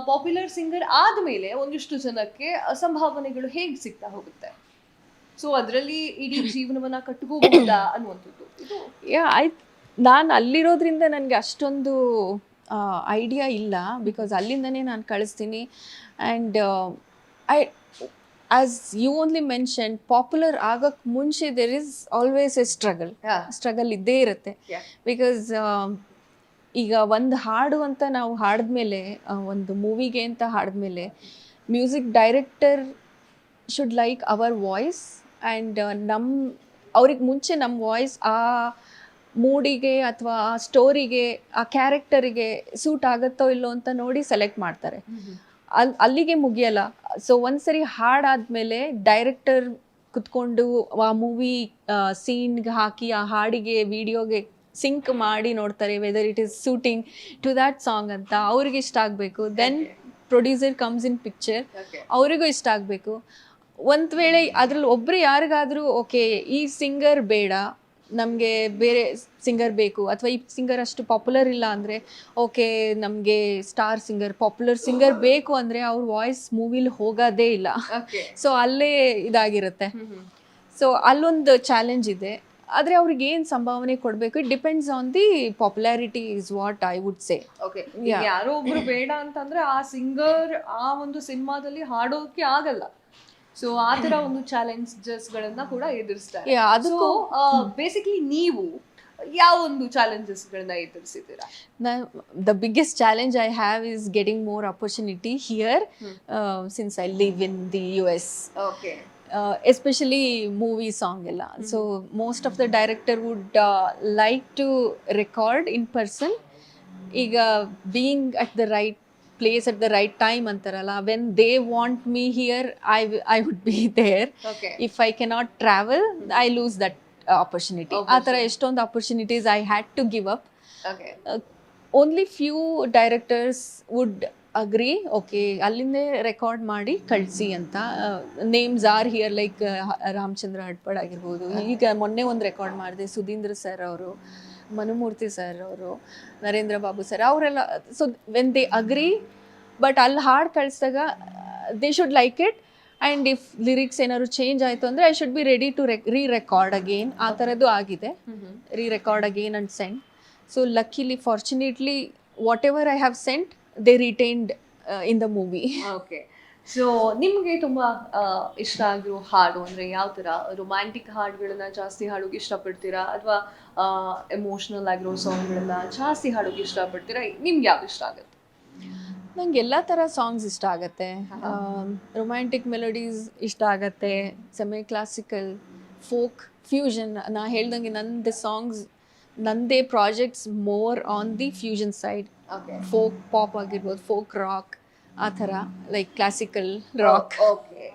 ಪಾಪ್ಯುಲರ್ ಸಿಂಗರ್ ಆದಮೇಲೆ ಒಂದಿಷ್ಟು ಜನಕ್ಕೆ ಸಂಭಾವನೆಗಳು ಹೇಗೆ ಸಿಗ್ತಾ ಹೋಗುತ್ತೆ? ಸೊ ಅದರಲ್ಲಿ ಇಡೀ ಜೀವನವನ್ನ ಕಟ್ಕೋಬಹುದಾ ಅನ್ನುವಂಥದ್ದು ಇದು. ಯಾ ಆಯ್ತು, ನಾನು ಅಲ್ಲಿರೋದ್ರಿಂದ ನನಗೆ ಅಷ್ಟೊಂದು ಐಡಿಯಾ ಇಲ್ಲ, ಬಿಕಾಸ್ ಅಲ್ಲಿಂದನೇ ನಾನು ಕಳಿಸ್ತೀನಿ. And I as you only mention, popular ಆಗೋಕ್ಕೆ ಮುಂಚೆ there is always a struggle ಇದ್ದೇ ಇರುತ್ತೆ. Yeah. ಬಿಕಾಸ್ ಈಗ ಒಂದು ಹಾಡು ಅಂತ ನಾವು ಹಾಡಿದ್ಮೇಲೆ, ಒಂದು ಮೂವಿಗೆ ಅಂತ ಹಾಡಿದ್ಮೇಲೆ, music director should like our voice. And ಅವ್ರಿಗೆ ಮುಂಚೆ ನಮ್ಮ ವಾಯ್ಸ್ ಆ ಮೂಡಿಗೆ ಅಥವಾ ಆ ಸ್ಟೋರಿಗೆ, ಆ ಕ್ಯಾರೆಕ್ಟರಿಗೆ ಸೂಟ್ ಆಗುತ್ತೋ ಇಲ್ಲೋ ಅಂತ ನೋಡಿ ಸೆಲೆಕ್ಟ್ ಮಾಡ್ತಾರೆ. ಅಲ್ಲಿಗೆ ಮುಗಿಯಲ್ಲ. ಸೊ ಒಂದ್ಸರಿ ಹಾಡಾದ್ಮೇಲೆ ಡೈರೆಕ್ಟರ್ ಕುತ್ಕೊಂಡು ಆ ಮೂವಿ ಸೀನ್ಗೆ ಹಾಕಿ ಆ ಹಾಡಿಗೆ ವಿಡಿಯೋಗೆ ಸಿಂಕ್ ಮಾಡಿ ನೋಡ್ತಾರೆ, whether it is suiting to that song ಅಂತ ಅವ್ರಿಗೆ ಇಷ್ಟ ಆಗಬೇಕು. Then producer comes in picture, ಅವರಿಗೂ ಇಷ್ಟ ಆಗಬೇಕು. ಒಂದು ವೇಳೆ ಅದ್ರಲ್ಲಿ ಒಬ್ಬರು ಯಾರಿಗಾದರೂ ಓಕೆ ಈ ಸಿಂಗರ್ ಬೇಡ, ನಮಗೆ ಬೇರೆ ಸಿಂಗರ್ ಬೇಕು, ಅಥವಾ ಈ ಸಿಂಗರ್ ಅಷ್ಟು ಪಾಪ್ಯುಲರ್ ಇಲ್ಲ ಅಂದರೆ ಓಕೆ ನಮಗೆ ಸ್ಟಾರ್ ಸಿಂಗರ್, ಪಾಪ್ಯುಲರ್ ಸಿಂಗರ್ ಬೇಕು ಅಂದರೆ ಅವ್ರ ವಾಯ್ಸ್ ಮೂವಿಲಿ ಹೋಗೋದೇ ಇಲ್ಲ. ಸೊ ಅಲ್ಲೇ ಇದಾಗಿರುತ್ತೆ. ಸೊ ಅಲ್ಲೊಂದು ಚಾಲೆಂಜ್ ಇದೆ. ಆದರೆ ಅವ್ರಿಗೆ ಏನು ಸಂಭಾವನೆ ಕೊಡಬೇಕು, it depends on the popularity is what I would say. Okay, ಯಾರೋ ಒಬ್ರು ಬೇಡ ಅಂತಂದ್ರೆ ಆ ಸಿಂಗರ್ ಆ ಒಂದು ಸಿನಿಮಾದಲ್ಲಿ ಹಾಡೋಕೆ ಆಗಲ್ಲ. ಸೊ ಆ ತರ ಒಂದು ಚಾಲೆಂಜಸ್ ಗಳನ್ನ ಕೂಡ ಎದುರಿಸ್ತಾರೆ. ಅದಕ್ಕೂ ಬೇಸಿಕ್ಲಿ ನೀವು ಯಾವ ಒಂದು ಚಾಲೆಂಜಸ್ ಗಳನ್ನ ಎದುರಿಸಿದ್ದೀರಾ? The biggest challenge I have is getting more opportunity here, since I live in the US. Okay. Especially movie song ella. So most of the director would like to record in person. Iga being at the right place at the right time antarala, when they want me here, I would be there. Okay. If I cannot travel, I lose that opportunity. ಆ ಥರ ಎಷ್ಟೊಂದು opportunities I had to give up. Okay. Only few directors would agree, okay ಅಲ್ಲಿಂದೇ record ಮಾಡಿ ಕಳಿಸಿ ಅಂತ. Names are here, like Ramachandra Hadapad ಆಗಿರ್ಬೋದು. ಈಗ ಮೊನ್ನೆ ಒಂದು ರೆಕಾರ್ಡ್ ಮಾಡಿದೆ, ಸುಧೀಂದ್ರ ಸರ್ ಅವರು, ಮನುಮೂರ್ತಿ ಸರ್ ಅವರು, ನರೇಂದ್ರ ಬಾಬು ಸರ್ ಅವರೆಲ್ಲ. So when they agree, but ಅಲ್ಲಿ ಹಾಡು ಕಳಿಸಿದಾಗ they should like it. And if lyrics ಏನಾದ್ರು ಚೇಂಜ್ ಆಯಿತು ಅಂದರೆ I should be ready to re-record again. ಆ ಥರದ್ದು ಆಗಿದೆ, re-record again and send. So luckily, fortunately, whatever I have sent they retained in the movie. Okay. So ನಿಮಗೆ ತುಂಬ ಇಷ್ಟ ಆಗಿರೋ ಹಾಡು ಅಂದರೆ ಯಾವ ಥರ? ರೊಮ್ಯಾಂಟಿಕ್ ಹಾಡುಗಳನ್ನ ಜಾಸ್ತಿ ಹಾಡೋಕೆ ಇಷ್ಟಪಡ್ತೀರಾ, ಅಥವಾ ಎಮೋಷ್ನಲ್ ಆಗಿರೋ ಸಾಂಗ್ಗಳನ್ನ ಜಾಸ್ತಿ ಹಾಡೋಕೆ ಇಷ್ಟಪಡ್ತೀರಾ? ನಿಮ್ಗೆ ಯಾವ್ದು ಇಷ್ಟ ಆಗುತ್ತೆ? ನಂಗೆ ಎಲ್ಲ ಥರ ಸಾಂಗ್ಸ್ ಇಷ್ಟ ಆಗುತ್ತೆ. ರೊಮ್ಯಾಂಟಿಕ್ ಮೆಲೋಡೀಸ್ ಇಷ್ಟ ಆಗುತ್ತೆ, ಸೆಮಿ ಕ್ಲಾಸಿಕಲ್, ಫೋಕ್, ಫ್ಯೂಷನ್. ನಾ ಹೇಳ್ದಂಗೆ ನಂದು ಸಾಂಗ್ಸ್, ನಂದೇ projects more on the fusion side. Folk pop ಆಗಿರ್ಬೋದು, ಫೋಕ್ ರಾಕ್, ಆ ಥರ, ಲೈಕ್ ಕ್ಲಾಸಿಕಲ್ ರಾಕ್. ಓಕೆ.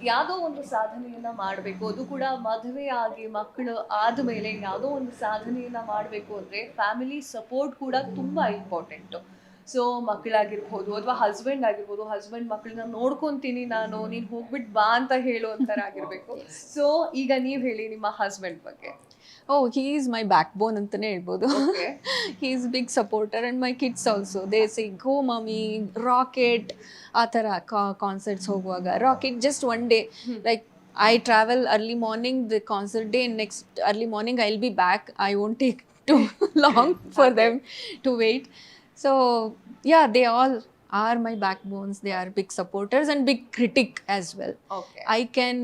ಯಾವುದೋ ಒಂದು ಸಾಧನೆಯನ್ನ ಮಾಡಬೇಕು, ಅದು ಕೂಡ ಮದುವೆ ಆಗಿ ಮಕ್ಕಳು ಆದಮೇಲೆ ಯಾವುದೋ ಒಂದು ಸಾಧನೆಯನ್ನ ಮಾಡಬೇಕು ಅಂದರೆ ಫ್ಯಾಮಿಲಿ ಸಪೋರ್ಟ್ ಕೂಡ ತುಂಬ ಇಂಪಾರ್ಟೆಂಟು. ಸೊ ಮಕ್ಕಳಾಗಿರ್ಬೋದು ಅಥವಾ ಹಸ್ಬೆಂಡ್ ಆಗಿರ್ಬೋದು, ಹಸ್ಬೆಂಡ್ ಮಕ್ಕಳನ್ನ ನೋಡ್ಕೊತೀನಿ ನಾನು, ನೀನು ಹೋಗ್ಬಿಟ್ಟು ಬಾ ಅಂತ ಹೇಳುವಂಥರಾಗಿರ್ಬೇಕು. ಸೊ ಈಗ ನೀವು ಹೇಳಿ ನಿಮ್ಮ ಹಸ್ಬೆಂಡ್ ಬಗ್ಗೆ. He is my backbone ಅಂತಾನೆ ಹೇಳ್ಬೋದು. He is big supporter, and my kids also, they say go mommy, rocket. ಆ ಥರ ಕಾನ್ಸರ್ಟ್ಸ್ ಹೋಗುವಾಗ rocket, just one day, like I travel early morning the concert day, and next early morning I'll be back. I won't take too long for them to wait. So yeah, they all are my backbones. They are big supporters and big critic as well. Okay. I can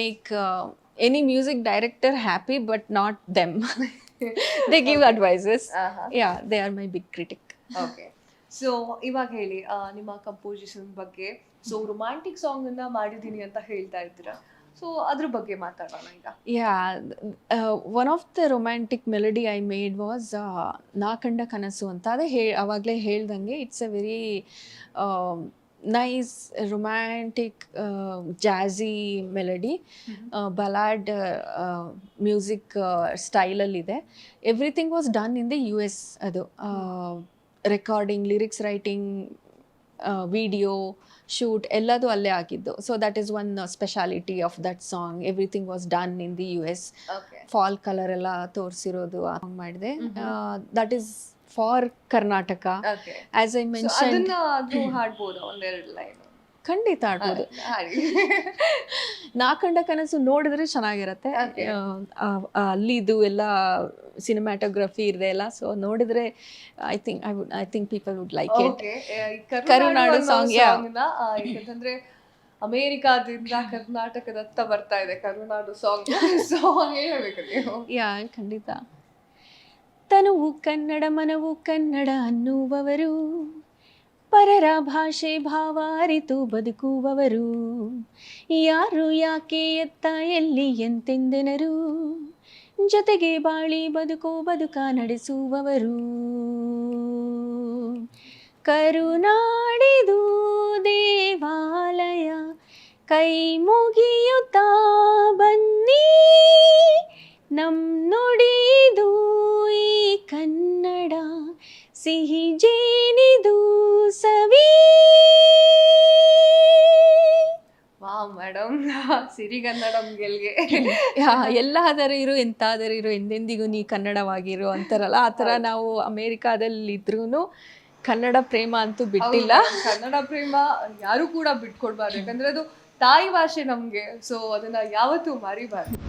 make any music director happy, but not them. They give advices. Yeah, they are my big critic. Okay. So ಇವಾಗ ಹೇಳಿ ನಿಮ್ಮ composition ಬಗ್ಗೆ. So romantic song ಅನ್ನ ಮಾಡಿದೀನಿ ಅಂತ ಹೇಳ್ತಾ ಇದ್ದೀರಾ, so ಅದ್ರ ಬಗ್ಗೆ ಮಾತಾಡೋಣ ಈಗ. One of the romantic melody I made was Naa Kanda ಕನಸು ಅಂತ. ಅದೇ ಅವಾಗಲೇ ಹೇಳ್ದಂಗೆ it's a very nice romantic jazzy melody, ballad music ಸ್ಟೈಲಲ್ಲಿದೆ. Everything was done in the US. ಅದು recording, lyrics writing, video shoot ಎಲ್ಲದು ಅಲ್ಲೇ ಆಗಿದ್ದು. So that is one speciality of that song. Everything was done in the US. Fall colour ಎಲ್ಲ ತೋರಿಸಿರೋದು song ಮಾಡಿದೆ. That is for Karnataka. As I mention, ಹಾಡ್ಬೋದು ಒಂದೆರಡು line. ಖಂಡಿತ ಆಡ್ಬೋದು. ನಾ ಕಂಡ ಕನಸು ನೋಡಿದ್ರೆ ಚೆನ್ನಾಗಿರತ್ತೆ. ಅಲ್ಲಿದು ಎಲ್ಲ ಸಿನಿಮ್ಯಾಟೋಗ್ರಫಿ ಇದೆ ಎಲ್ಲ, ಸೊ ನೋಡಿದ್ರೆ I think people would like it. Karunadu song ಯಾಕಂದ್ರೆ ಅಮೇರಿಕಾದಿಂದ ಕರ್ನಾಟಕದತ್ತ ಬರ್ತಾ ಇದೆ ಕರುನಾಡು ಸಾಂಗ್. ಸೊ ಹೇಳ್ಬೇಕು ನೀವು. ಖಂಡಿತ. ತನುವು ಕನ್ನಡ, ಮನವು ಕನ್ನಡ ಅನ್ನುವವರು, ಪರರ ಭಾಷೆ ಭಾವ ಅರಿತು ಬದುಕುವವರು, ಯಾರು ಯಾಕೆ ಎತ್ತ ಎಲ್ಲಿ ಎಂತೆಂದೆನರು, ಜೊತೆಗೆ ಬಾಳಿ ಬದುಕ ನಡೆಸುವವರು. ಕರುನಾಡಿದು ದೇವಾಲಯ, ಕೈ ಮುಗಿಯುತ್ತಾ ಬನ್ನಿ, ನಮ್ ನುಡಿದು ಈ ಕನ್ನಡ, ಸಿಹಿ ಜೇನಿದು ಸವಿ. ಮೇಡಮ್, ಸಿರಿಗನ್ನಡಂ ಗೆಲ್ಗೆ. ಎಲ್ಲಾದರೂ ಇರು, ಎಂತಾದರೂ ಇರು, ಎಂದೆಂದಿಗೂ ನೀ ಕನ್ನಡವಾಗಿರು ಅಂತಾರಲ್ಲ, ಆ ಥರ ನಾವು ಅಮೇರಿಕಾದಲ್ಲಿದ್ರೂ ಕನ್ನಡ ಪ್ರೇಮ ಅಂತೂ ಬಿಟ್ಟಿಲ್ಲ. ಕನ್ನಡ ಪ್ರೇಮ ಯಾರು ಕೂಡ ಬಿಟ್ಕೊಡ್ಬಾರ್ದು, ಯಾಕಂದ್ರೆ ಅದು ತಾಯಿ ಭಾಷೆ ನಮ್ಗೆ. ಸೊ ಅದನ್ನ ಯಾವತ್ತೂ ಮರಿಬಾರ್ದು.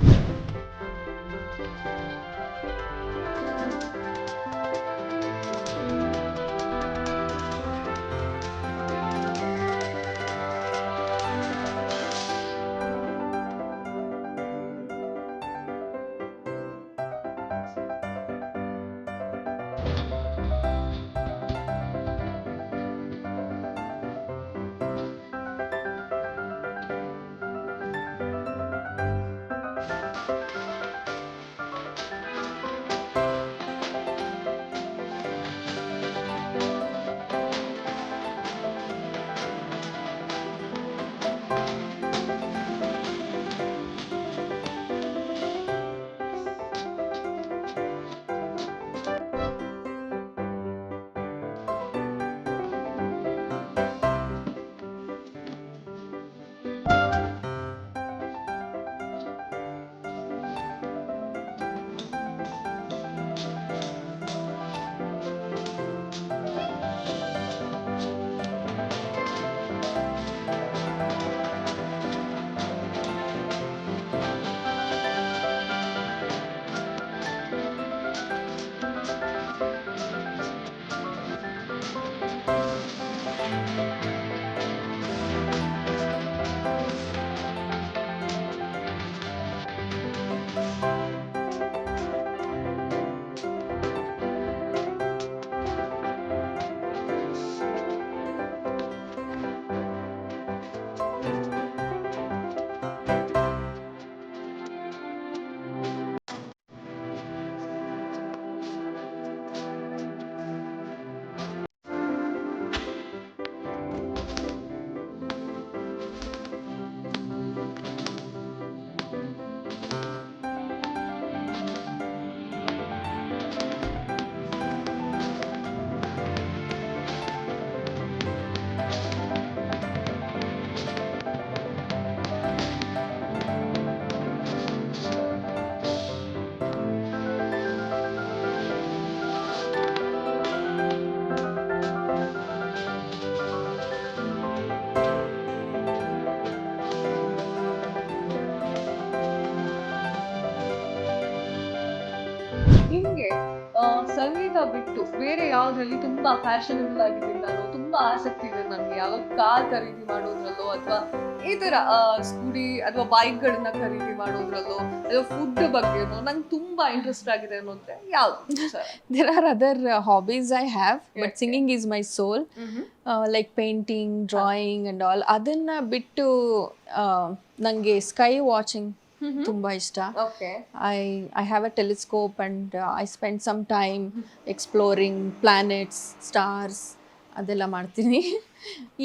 ನಿಮ್ಗೆ ಸಂಗೀತ ಬಿಟ್ಟು ಬೇರೆ ಯಾವ್ದ್ರಲ್ಲಿ ತುಂಬಾ ಫ್ಯಾಷನಬಲ್ ಆಗಿದ್ದೀನಿ ನಾನು, ತುಂಬಾ ಆಸಕ್ತಿ ಇದೆ ನನಗೆ, ಯಾವಾಗ ಕಾರ್ ಖರೀದಿ ಮಾಡೋದ್ರಲ್ಲೋ ಅಥವಾ ಈ ತರ ಸ್ಕೂಟಿ ಅಥವಾ ಬೈಕ್ ಗಳನ್ನ ಖರೀದಿ ಮಾಡೋದ್ರಲ್ಲೋ ಅಥವಾ ಫುಡ್ ಬಗ್ಗೆನೋ ನಂಗೆ ತುಂಬಾ ಇಂಟ್ರೆಸ್ಟ್ ಆಗಿದೆ ಅನ್ನೋದ್ರೆ ಯಾವ್ದು sir? There are other hobbies I have, but singing is my soul. Like painting, drawing and all. ಅದನ್ನ ಬಿಟ್ಟು ನನಗೆ ಸ್ಕೈ ವಾಚಿಂಗ್ ತುಂಬ ಇಷ್ಟ. Okay. I have a telescope and I spend some time exploring planets, stars ಅದೆಲ್ಲ ಮಾಡ್ತೀನಿ.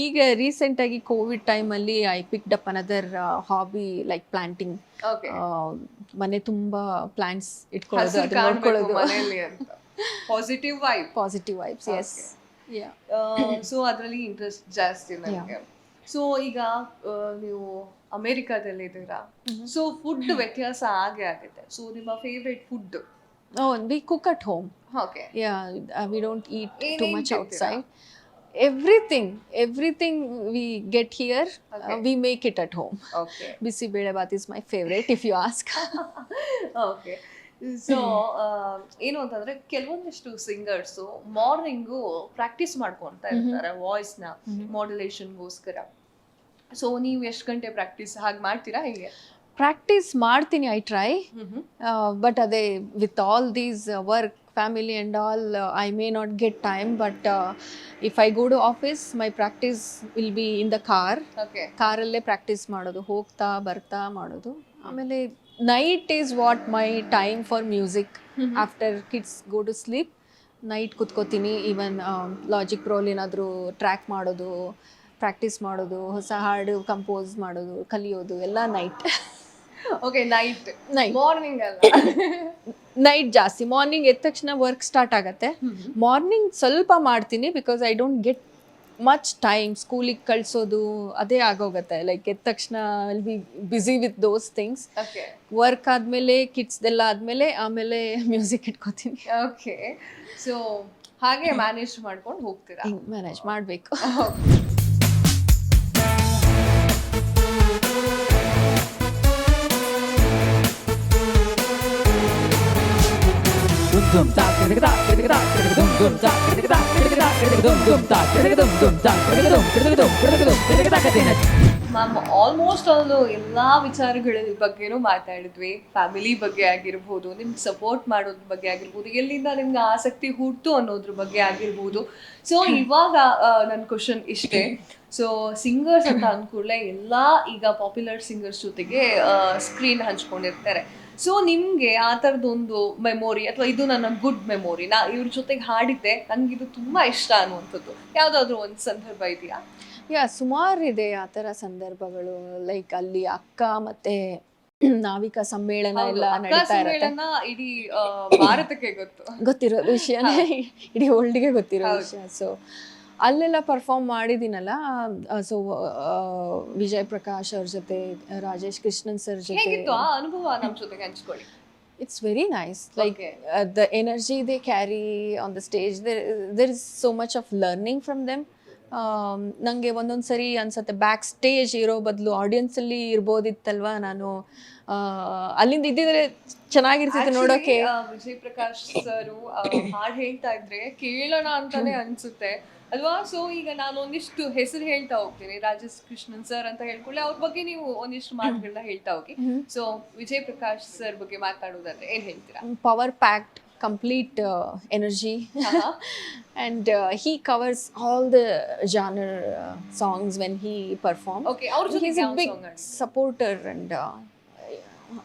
ಈಗ ರೀಸೆಂಟಾಗಿ Covid ಟೈಮಲ್ಲಿ I picked up another hobby like planting. Okay. ಮನೆ ತುಂಬ ಪ್ಲಾಂಟ್ಸ್ ಇಟ್ಕೊಳ್ಳೋದು, ಹಸಿರು ಅದನ್ನ ಕಾಣ್ಬೇಕು ನೋಡ್ಕೊಳ್ಳೋದು. ಮನೆಯಲ್ಲಿ ಅಂತ positive vibe. Positive vibes, yes. Yeah. So ಅದರಲ್ಲಿ ಇಂಟ್ರೆಸ್ಟ್ ಜಾಸ್ತಿ ನನಗೆ. ಸೊ ಈಗ ನೀವು ಅಮೆರಿಕಾದಲ್ಲಿದ್ದೀರಾ, ಸೊ ಫುಡ್ ವ್ಯತ್ಯಾಸ ಆಗೇ ಆಗುತ್ತೆ. ಸೊ ನಿಮ್ಮ favourite food? Oh, we cook at home. Okay. Yeah, we don't eat too ಏನೇನ್ much ತಿಂತೀರಾ? outside. Everything we get here, we make it at home. Okay. Bisi bele baat is my favorite, if you ask. Okay. So ಏನು ಅಂತಂದ್ರೆ ಕೆಲವೊಂದಿಷ್ಟು singers morning practice ಮಾಡ್ಕೊಂತ ಇರ್ತಾರೆ ವಾಯ್ಸ್ನ ಮಾಡ್ಯುಲೇಷನ್ಗೋಸ್ಕರ. So ನೀವು ಎಷ್ಟು ಗಂಟೆ ಪ್ರಾಕ್ಟೀಸ್ ಹಾಗೆ ಮಾಡ್ತೀರಾ ಹೇಗೆ? Practice ಮಾಡ್ತೀನಿ, I try. But ಅದೇ with all these work, family and all, I may not get time. But if I go to office, my practice will be in the car. Okay. ಕಾರಲ್ಲೇ practice ಮಾಡೋದು, ಹೋಗ್ತಾ ಬರ್ತಾ ಮಾಡೋದು. ಆಮೇಲೆ night is what my time for music. After kids go to sleep, night ಕುತ್ಕೋತೀನಿ. Even Logic Pro ಏನಾದರೂ track ಮಾಡೋದು, practice ಮಾಡೋದು, ಹೊಸ ಹಾಡು ಕಂಪೋಸ್ ಮಾಡೋದು, ಕಲಿಯೋದು ಎಲ್ಲ night. Okay. Night night morning ಅಲ್ಲ? ನೈಟ್ ಜಾಸ್ತಿ. ಮಾರ್ನಿಂಗ್ ಎದ್ದ ತಕ್ಷಣ ವರ್ಕ್ ಸ್ಟಾರ್ಟ್ ಆಗುತ್ತೆ. ಮಾರ್ನಿಂಗ್ ಸ್ವಲ್ಪ ಮಾಡ್ತೀನಿ because I don't get much time. ಸ್ಕೂಲಿಗೆ ಕಳಿಸೋದು ಅದೇ ಆಗೋಗುತ್ತೆ. ಲೈಕ್ ಎದ್ದ ತಕ್ಷಣ will be busy with those things. Okay. Work ಆದಮೇಲೆ ಕಿಡ್ಸ್ದೆಲ್ಲ ಆದಮೇಲೆ ಆಮೇಲೆ ಮ್ಯೂಸಿಕ್ ಇಟ್ಕೋತೀನಿ. ಓಕೆ. ಸೊ ಹಾಗೆ ಮ್ಯಾನೇಜ್ ಮಾಡ್ಕೊಂಡು ಹೋಗ್ತೀರಾ? ಹಿಂಗೆ ಮ್ಯಾನೇಜ್ ಮಾಡಬೇಕು. ಮ್ಯಾಮ್ ಆಲ್ಮೋಸ್ಟ್ ಆಲ್ ಎಲ್ಲಾ ವಿಚಾರಗಳ ಬಗ್ಗೆನೂ ಮಾತಾಡಿದ್ವಿ. ಫ್ಯಾಮಿಲಿ ಬಗ್ಗೆ ಆಗಿರ್ಬೋದು, ನಿಮ್ಗೆ ಸಪೋರ್ಟ್ ಮಾಡೋದ್ರ ಬಗ್ಗೆ ಆಗಿರ್ಬೋದು, ಎಲ್ಲಿಂದ ನಿಮ್ಗೆ ಆಸಕ್ತಿ ಹುಟ್ಟು ಅನ್ನೋದ್ರ ಬಗ್ಗೆ ಆಗಿರ್ಬೋದು. ಸೊ ಇವಾಗ ನನ್ನ ಕ್ವಶನ್ ಇಷ್ಟೇ. ಸೊ ಸಿಂಗರ್ಸ್ ಅಂತ ಅಂದ್ಕೂಡಲೇ ಎಲ್ಲ ಈಗ ಪಾಪ್ಯುಲರ್ ಸಿಂಗರ್ಸ್ ಜೊತೆಗೆ ಸ್ಕ್ರೀನ್ ಹಂಚ್ಕೊಂಡಿರ್ತಾರೆ. ಸೊ ನಿಮಗೆ ಆ ಥರದೊಂದು ಮೆಮೊರಿ ಅಥವಾ ಇದು ನನ್ನ ಗುಡ್ ಮೆಮೊರಿ, ನಾ ಇವ್ರ ಜೊತೆಗೆ ಹಾಡಿದ್ದೆ, ನನಗೆ ಇದು ತುಂಬ ಇಷ್ಟ ಅನ್ನುವಂಥದ್ದು ಯಾವುದಾದ್ರೂ ಒಂದು ಸಂದರ್ಭ ಇದೆಯಾ? ಯಾ, ಸುಮಾರು ಇದೆ ಆ ಥರ ಸಂದರ್ಭಗಳು. ಲೈಕ್ ಅಲ್ಲಿ ಅಕ್ಕ ಮತ್ತೆ ನಾವಿಕಾ ಸಮ್ಮೇಳನ ಎಲ್ಲ ನಡೀತಾ ಇರುತ್ತೆ. ಇಡೀ ಭಾರತಕ್ಕೆ ಗೊತ್ತಿರೋ ವಿಷಯನೇ, ಇಡೀ ವರ್ಲ್ಡ್ಗೆ ಗೊತ್ತಿರೋ ವಿಷಯ. ಸೊ ಅಲ್ಲೆಲ್ಲ ಪರ್ಫಾರ್ಮ್ ಮಾಡಿದ್ದೀನಲ್ಲ. ಸೊ ವಿಜಯ್ ಪ್ರಕಾಶ್ ಅವ್ರ ಜೊತೆ, ರಾಜೇಶ್ ಕೃಷ್ಣನ್ ಸರ್ ಜೊತೆ. ಹೇಗಿತ್ತು ಆ ಅನುಭವ ನಮ್ಮ ಜೊತೆಗೆ ಹಂಚ್ಕೊಳ್ಳಿ? It's very nice. Like the energy they carry on the stage, there is so much of learning from them. ನನಗೆ ಒಂದೊಂದು ಸರಿ ಅನ್ಸುತ್ತೆ ಬ್ಯಾಕ್ ಸ್ಟೇಜ್ ಇರೋ ಬದಲು ಆಡಿಯನ್ಸಲ್ಲಿ ಇರ್ಬೋದಿತ್ತಲ್ವಾ ನಾನು. ಅಲ್ಲಿಂದ ಇದ್ದಿದ್ರೆ ಚೆನ್ನಾಗಿರ್ತಿತ್ತು ನೋಡೋಕೆ. ವಿಜಯ್ ಪ್ರಕಾಶ್ ಸರ್ ಹಾಡು ಹೇಳ್ತಾ ಇದ್ರೆ ಕೇಳೋಣ ಅಂತಾನೆ ಅನ್ಸುತ್ತೆ ಅಲ್ವಾ? ಸೊ ಈಗ ನಾನು ಒಂದಿಷ್ಟು ಹೆಸರು ಹೇಳ್ತಾ ಹೋಗ್ತೀನಿ. ರಾಜೇಶ್ ಕೃಷ್ಣನ್ ಸರ್ ಅಂತ ಹೇಳ್ಕೊಳ್ಳಿ, ಅವ್ರ ಬಗ್ಗೆ ನೀವು ಒಂದಿಷ್ಟು ಮಾತುಗಳನ್ನ ಹೇಳ್ತಾ ಹೋಗಿ. ಸೊ ವಿಜಯ್ ಪ್ರಕಾಶ್ ಸರ್ ಬಗ್ಗೆ ಮಾತಾಡೋದಾದ್ರೆ ಏನ್ ಹೇಳ್ತೀರಾ? Power packed, complete energy. And he covers all the genre songs when he performs. Okay, ಅವ್ರ ಜೊತೆ he's a big supporter. And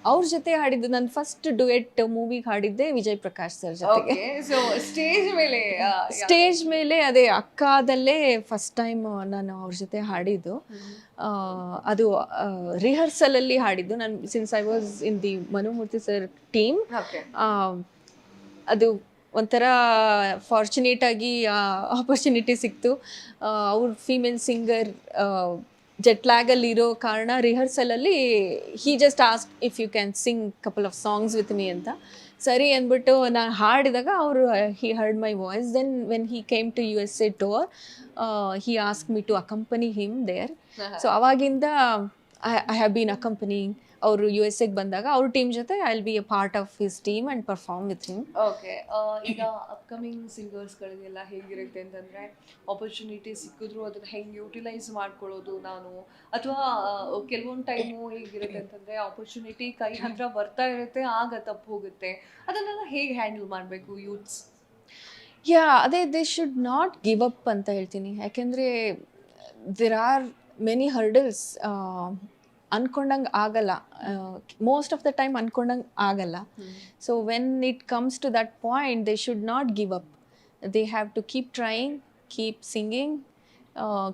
ಅವ್ರ ಜೊತೆ ಹಾಡಿದ್ದು ನನ್ನ ಫಸ್ಟ್ ಡುಯೆಟ್ ಮೂವಿಗೆ ಹಾಡಿದ್ದೆ ವಿಜಯ್ ಪ್ರಕಾಶ್ ಸರ್ ಜೊತೆಗೆ. ಸೊ ಸ್ಟೇಜ್ ಮೇಲೆ ಅದೇ ಅಕ್ಕಾದಲ್ಲೇ ಫಸ್ಟ್ ಟೈಮ್ ನಾನು ಅವ್ರ ಜೊತೆ ಹಾಡಿದ್ದು. ಅದು ರಿಹರ್ಸಲ್ ಅಲ್ಲಿ ಹಾಡಿದ್ದು ನಾನು. Since I was in the Manumurthy sir team, ಅದು ಒಂಥರ ಫಾರ್ಚುನೇಟ್ ಆಗಿ ಆಪರ್ಚುನಿಟಿ ಸಿಕ್ತು. ಅವ್ರ ಫೀಮೇಲ್ ಸಿಂಗರ್ ಜೆಟ್ಲ್ಯಾಗಲ್ಲಿ ಇರೋ ಕಾರಣ ರಿಹರ್ಸಲಲ್ಲಿ he just ask if you can sing couple of songs with me ಅಂತ. ಸರಿ ಅಂದ್ಬಿಟ್ಟು ನಾನು ಹಾಡಿದಾಗ ಅವರು he heard my voice. Then when he came to USA tour, he ask me to accompany him there. So ಅವಾಗಿಂದ I have been accompanying ಅವರು USA ಗೆ ಬಂದಾಗ ಅವ್ರ ಟೀಮ್ ಜೊತೆ I will be a part of his team and perform with him. Okay. ಈಗ upcoming ಸಿಂಗರ್ಸ್ಗಳಿಗೆಲ್ಲ ಹೇಗಿರುತ್ತೆ ಅಂತಂದರೆ, opportunity ಸಿಕ್ಕಿದ್ರು ಅದನ್ನು ಹೆಂಗೆ ಯೂಟಿಲೈಸ್ ಮಾಡ್ಕೊಳ್ಳೋದು ನಾನು, ಅಥವಾ ಕೆಲವೊಂದು ಟೈಮು ಹೇಗಿರುತ್ತೆ ಅಂತಂದರೆ ಆಪರ್ಚುನಿಟಿ ಕೈ ಹತ್ರ ಬರ್ತಾ ಇರುತ್ತೆ, ಆಗ ತಪ್ಪು ಹೋಗುತ್ತೆ. ಅದನ್ನೆಲ್ಲ ಹೇಗೆ ಹ್ಯಾಂಡಲ್ ಮಾಡಬೇಕು ಯೂತ್ಸ್? ಅದೇ they should not give up ಅಂತ ಹೇಳ್ತೀನಿ. ಯಾಕೆಂದರೆ ದೇರ್ ಆರ್ ಮೆನಿ ಹರ್ಡಲ್ಸ್. ಅನ್ಕೊಂಡಂಗೆ ಆಗಲ್ಲ, ಮೋಸ್ಟ್ ಆಫ್ ದ ಟೈಮ್ ಅನ್ಕೊಂಡಂಗೆ ಆಗಲ್ಲ. So when it comes to that point they should not give up. They have to keep trying, keep singing,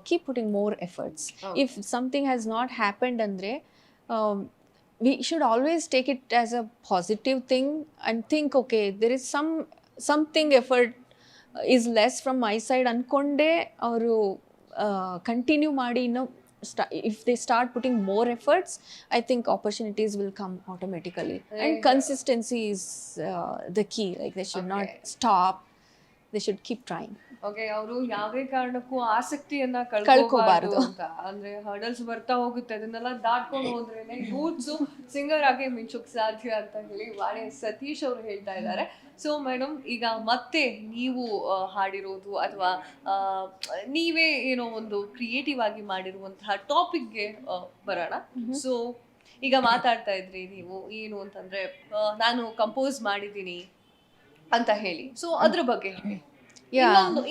keep putting more efforts. If something has not happened ಅಂದರೆ we should always take it as a positive thing and think, okay, there is something effort is less from my side ಅನ್ಕೊಂಡೆ ಅವರು continue ಮಾಡಿ ಇನ್ನೂ if they start putting more efforts, I think opportunities will come automatically. And consistency is the key. Like they should not stop, they should keep trying. Okay. ಅವರು ಯಾವುದೇ ಕಾರಣಕ್ಕೂ ಆಸಕ್ತಿಯನ್ನ ಕಳ್ಕೋಬಾರ್ದು ಕಳ್ಕೋಬಾರ್ದು ಅಂತ. ಅಂದ್ರೆ ಹರ್ಡಲ್ಸ್ ಬರ್ತಾ ಹೋಗುತ್ತೆ, ಅದನ್ನೆಲ್ಲ ದಾಟ್ಕೊಂಡು ಹೋದ್ರೇನೆ ಯೂತ್ಸು ಸಿಂಗರ್ ಆಗಿ ಮಿಂಚೋಕ್ ಸಾಧ್ಯ ಅಂತ ಹೇಳಿ ವಾಣಿ ಸತೀಶ್ ಅವರು ಹೇಳ್ತಾ ಇದ್ದಾರೆ. ಸೊ ಮೇಡಮ್, ಈಗ ಮತ್ತೆ ನೀವು ಹಾಡಿರೋದು ಅಥವಾ ನೀವೇ ಏನೋ ಒಂದು ಕ್ರಿಯೇಟಿವ್ ಆಗಿ ಮಾಡಿರುವಂತಹ ಟಾಪಿಕ್ಗೆ ಬರೋಣ. ಸೊ ಈಗ ಮಾತಾಡ್ತಾ ಇದ್ರಿ ನೀವು ಏನು ಅಂತಂದ್ರೆ, ನಾನು ಕಂಪೋಸ್ ಮಾಡಿದ್ದೀನಿ ಅಂತ ಹೇಳಿ. ಸೊ ಅದ್ರ ಬಗ್ಗೆ ಹೇಳಿ.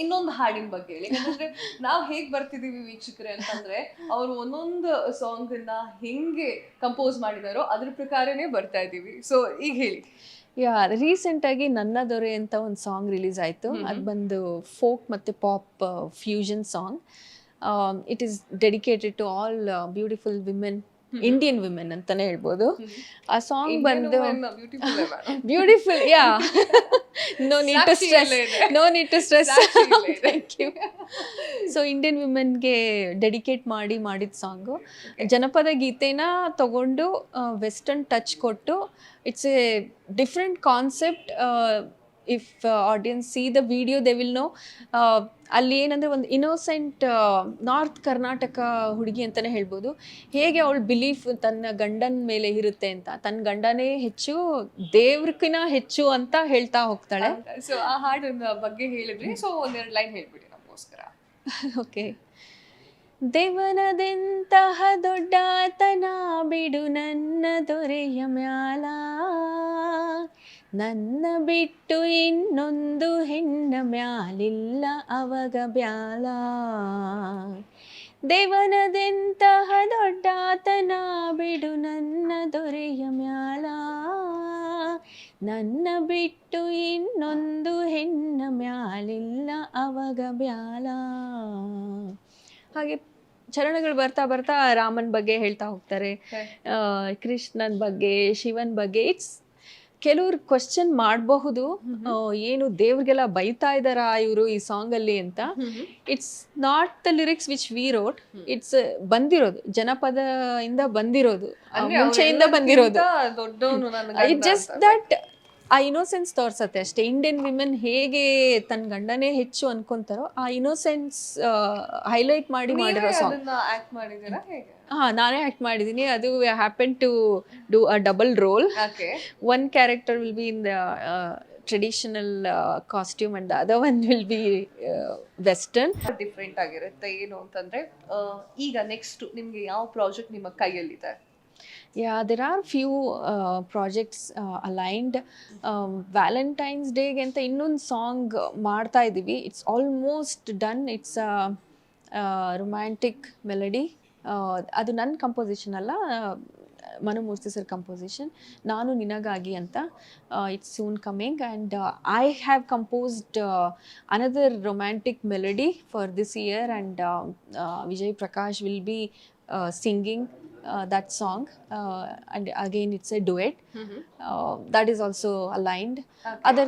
ಇನ್ನೊಂದು ಹಾಡಿನ ಬಗ್ಗೆ ಹೇಳಿ. ಯಾಕಂದ್ರೆ ನಾವು ಹೇಗ್ ಬರ್ತಿದೀವಿ ವೀಕ್ಷಕರೇ ಅಂತಂದ್ರೆ, ಅವರು ಒಂದೊಂದು ಸಾಂಗ್ ಅನ್ನ ಹೆಂಗೆ ಕಂಪೋಸ್ ಮಾಡಿದಾರೋ ಅದ್ರ ಪ್ರಕಾರನೇ ಬರ್ತಾ ಇದೀವಿ. ಸೊ ಈಗ ಹೇಳಿ. ರೀಸೆಂಟಾಗಿ ನನ್ನ ದೊರೆ ಅಂತ ಒಂದು ಸಾಂಗ್ ರಿಲೀಸ್ ಆಯಿತು. ಅದು ಬಂದು ಫೋಕ್ ಮತ್ತು pop fusion song. It is dedicated to all beautiful women, Indian women ಅಂತಾನೆ ಹೇಳ್ಬೋದು. ಆ ಸಾಂಗ್ ಬಂದು beautiful, no need to stress. Thank you. So Indian ವಿಮೆನ್ಗೆ ಡೆಡಿಕೇಟ್ ಮಾಡಿದ ಸಾಂಗು. ಜನಪದ ಗೀತೆನ ತಗೊಂಡು ವೆಸ್ಟರ್ನ್ ಟಚ್ ಕೊಟ್ಟು, it's a different concept. If audience see the video they will know. ಅಲ್ಲಿ ಏನಂದರೆ ಒಂದು ಇನ್ನೋಸೆಂಟ್ ನಾರ್ತ್ ಕರ್ನಾಟಕ ಹುಡುಗಿ ಅಂತಲೇ ಹೇಳ್ಬೋದು. ಹೇಗೆ ಅವಳು ಬಿಲೀಫ್ ತನ್ನ ಗಂಡನ ಮೇಲೆ ಇರುತ್ತೆ ಅಂತ, ತನ್ನ ಗಂಡನೇ ಹೆಚ್ಚು, ದೇವ್ರಕ್ಕಿಂತ ಹೆಚ್ಚು ಅಂತ ಹೇಳ್ತಾ ಹೋಗ್ತಾಳೆ. ಸೊ ಆ ಹಾಡಿನ ಬಗ್ಗೆ ಹೇಳಿದ್ರಿ, ಸೊ ಒಂದೆರಡು ಲೈನ್ ಹೇಳ್ಬಿಡಿ ನಮಗೋಸ್ಕರ. ಓಕೆ. ದೇವನದೆಂತಹ ದೊಡ್ಡತನ ಬಿಡು ನನ್ನ ದೊರೆಯ ಮ್ಯಾಲ, ನನ್ನ ಬಿಟ್ಟು ಇನ್ನೊಂದು ಹೆಣ್ಣ ಮ್ಯಾಲಿಲ್ಲ ಅವಗ ಬ್ಯಾಲ. ದೇವನದೆಂತಹ ದೊಡ್ಡತನ ಬಿಡು ನನ್ನ ದೊರೆಯ ಮ್ಯಾಲ, ನನ್ನ ಬಿಟ್ಟು ಇನ್ನೊಂದು ಹೆಣ್ಣ ಮ್ಯಾಲಿಲ್ಲ ಅವಗ ಬ್ಯಾಲ. ಹಾಗೆ ಚರಣಗಳು ಬರ್ತಾ ಬರ್ತಾ ರಾಮನ್ ಬಗ್ಗೆ ಹೇಳ್ತಾ ಹೋಗ್ತಾರೆ, ಕೃಷ್ಣನ್ ಬಗ್ಗೆ, ಶಿವನ್ ಬಗ್ಗೆ. ಇಟ್ಸ್ ಕೆಲವ್ರು ಕ್ವಶನ್ ಮಾಡಬಹುದು, ಏನು ದೇವ್ರಿಗೆಲ್ಲ ಬೈತಾ ಇದ್ದಾರಾ ಇವರು ಈ ಸಾಂಗ್ ಅಲ್ಲಿ ಅಂತ. It's not the lyrics which we wrote. It's ಬಂದಿರೋದು ಜನಪದ ಇಂದ ಬಂದಿರೋದು, ಮುಂಚೆಯಿಂದ ಬಂದಿರೋದು. ಇಟ್ ಜಸ್ಟ್ ದಟ್ ಆ ಇನೋಸೆನ್ಸ್ ತೋರ್ಸತ್ತೆ ಅಷ್ಟೇ. ಇಂಡಿಯನ್ ವಿಮೆನ್ ಹೇಗೆ ತನ್ನ ಗಂಡನೇ ಹೆಚ್ಚು ಅನ್ಕೊಂತಾರೋ ಆ ಇನೋಸೆನ್ಸ್ ಹೈಲೈಟ್ ಮಾಡಿರೋ ಸಾಂಗ್. ನಾನೇ ಆಕ್ಟ್ ಮಾಡಿದ್ದೀನಿ. ಅದು happen to do a double role. One character will be in the traditional costume and the other one will be western. Different ಆಗಿರುತ್ತೆ. ಏನು ಅಂತಂದ್ರೆ, ಈಗ ನೆಕ್ಸ್ಟ್ ನಿಮ್ಗೆ ಯಾವ ಪ್ರಾಜೆಕ್ಟ್ ನಿಮ್ಮ ಕೈಯಲ್ಲಿದೆ? there are few projects aligned. Valentine's ಡೇಗೆ ಅಂತ ಇನ್ನೊಂದು ಸಾಂಗ್ ಮಾಡ್ತಾ ಇದ್ದೀವಿ. It's almost done. It's romantic melody. ಅದು ನನ್ನ ಕಂಪೋಸಿಷನ್ ಅಲ್ಲ, ಮನುಮೂರ್ತಿ ಸರ್ ಕಂಪೋಸಿಷನ್. ನಾನು ನಿನಗಾಗಿ ಅಂತ. It's soon coming and I have composed another romantic melody for this year and Vijay Prakash will be singing that song, and again it's a duet. That is also aligned. Other